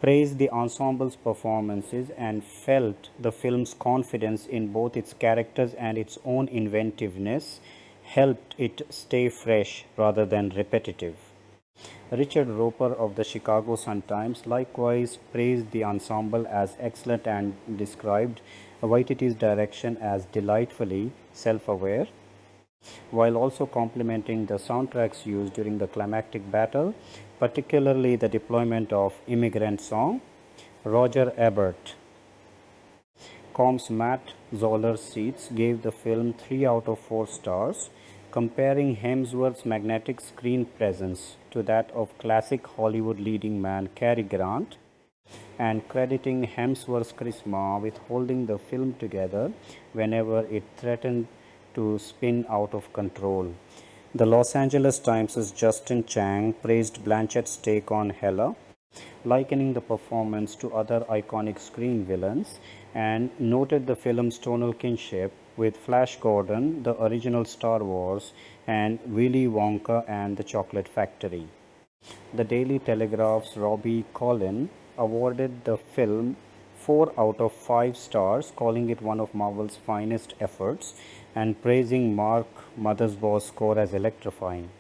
praised the ensemble's performances and felt the film's confidence in both its characters and its own inventiveness helped it stay fresh rather than repetitive. Richard Roper of the Chicago Sun-Times likewise praised the ensemble as excellent and described Waititi's direction as delightfully self-aware, while also complimenting the soundtracks used during the climactic battle, particularly the deployment of Immigrant Song. Roger Ebert, Com's Matt Zoller Seats, gave the film 3 out of 4 stars, comparing Hemsworth's magnetic screen presence to that of classic Hollywood leading man Cary Grant, and crediting Hemsworth's charisma with holding the film together whenever it threatened to spin out of control. The Los Angeles Times' Justin Chang praised Blanchett's take on Hela, likening the performance to other iconic screen villains, and noted the film's tonal kinship with Flash Gordon, the original Star Wars, and Willy Wonka and the Chocolate Factory. The Daily Telegraph's Robbie Collin awarded the film 4 out of 5 stars, calling it one of Marvel's finest efforts and praising Mark Mothersbaugh's score as electrifying.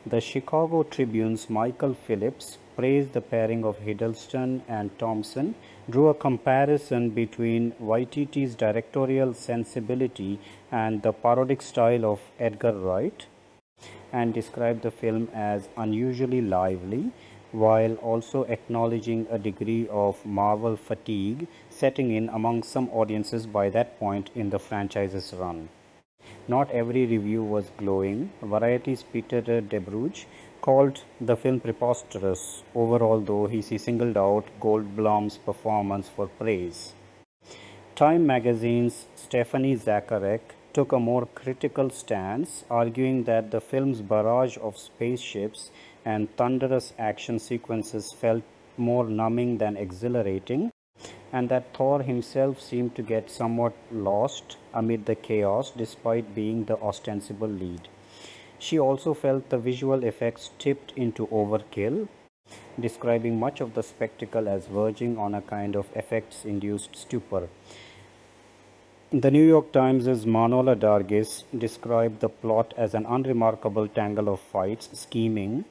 The Chicago Tribune's Michael Phillips praised the pairing of Hiddleston and Thompson, drew a comparison between Waititi's directorial sensibility and the parodic style of Edgar Wright, and described the film as unusually lively, while also acknowledging a degree of Marvel fatigue setting in among some audiences by that point in the franchise's run. Not every review was glowing. Variety's Peter DeBruge called the film preposterous overall, though he singled out Goldblum's performance for praise. Time magazine's Stephanie Zacharek took a more critical stance, arguing that the film's barrage of spaceships and thunderous action sequences felt more numbing than exhilarating, and that Thor himself seemed to get somewhat lost amid the chaos despite being the ostensible lead. She also felt the visual effects tipped into overkill, describing much of the spectacle as verging on a kind of effects-induced stupor. The New York Times' Manola Dargis described the plot as an unremarkable tangle of fights, scheming,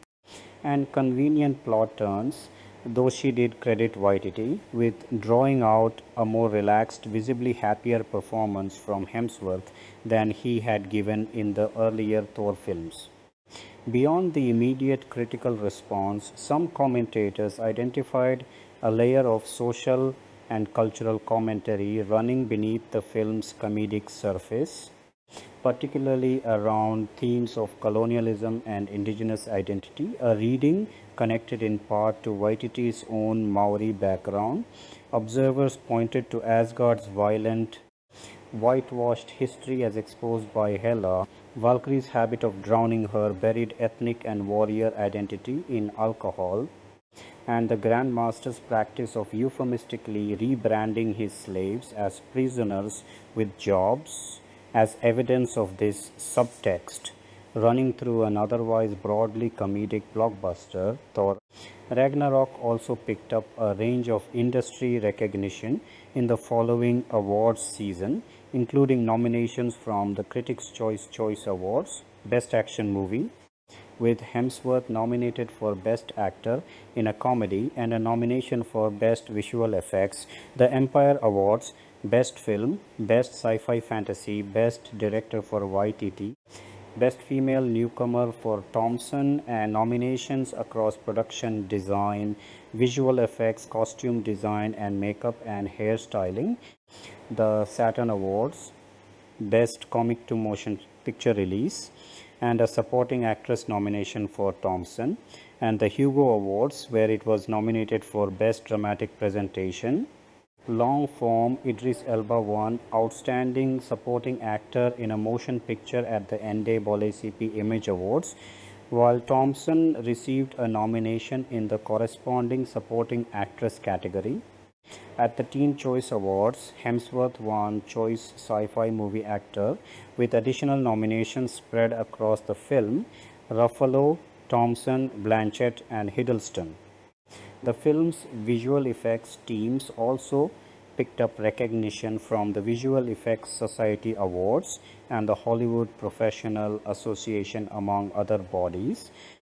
and convenient plot turns, though she did credit Waititi with drawing out a more relaxed, visibly happier performance from Hemsworth than he had given in the earlier Thor films. Beyond the immediate critical response, some commentators identified a layer of social and cultural commentary running beneath the film's comedic surface, particularly around themes of colonialism and indigenous identity, a reading connected in part to Waititi's own Maori background. Observers pointed to Asgard's violent, whitewashed history as exposed by Hela, Valkyrie's habit of drowning her buried ethnic and warrior identity in alcohol, and the Grand Master's practice of euphemistically rebranding his slaves as prisoners with jobs as evidence of this subtext running through an otherwise broadly comedic blockbuster. Thor Ragnarok also picked up a range of industry recognition in the following awards season, including nominations from the Critics' Choice Awards, Best Action Movie, with Hemsworth nominated for Best Actor in a Comedy and a nomination for Best Visual Effects, the Empire Awards, Best Film, Best Sci-Fi Fantasy, Best Director for Waititi, Best Female Newcomer for Thompson, and nominations across production design, visual effects, costume design and makeup and hairstyling, the Saturn Awards, Best Comic to Motion Picture Release, and a Supporting Actress nomination for Thompson, and the Hugo Awards, where it was nominated for Best Dramatic Presentation. Long form, Idris Elba won Outstanding Supporting Actor in a Motion Picture at the NAACP Image Awards, while Thompson received a nomination in the corresponding Supporting Actress category. At the Teen Choice Awards, Hemsworth won Choice Sci-Fi Movie Actor, with additional nominations spread across the film: Ruffalo, Thompson, Blanchett, and Hiddleston. The film's visual effects teams also picked up recognition from the Visual Effects Society Awards and the Hollywood Professional Association, among other bodies.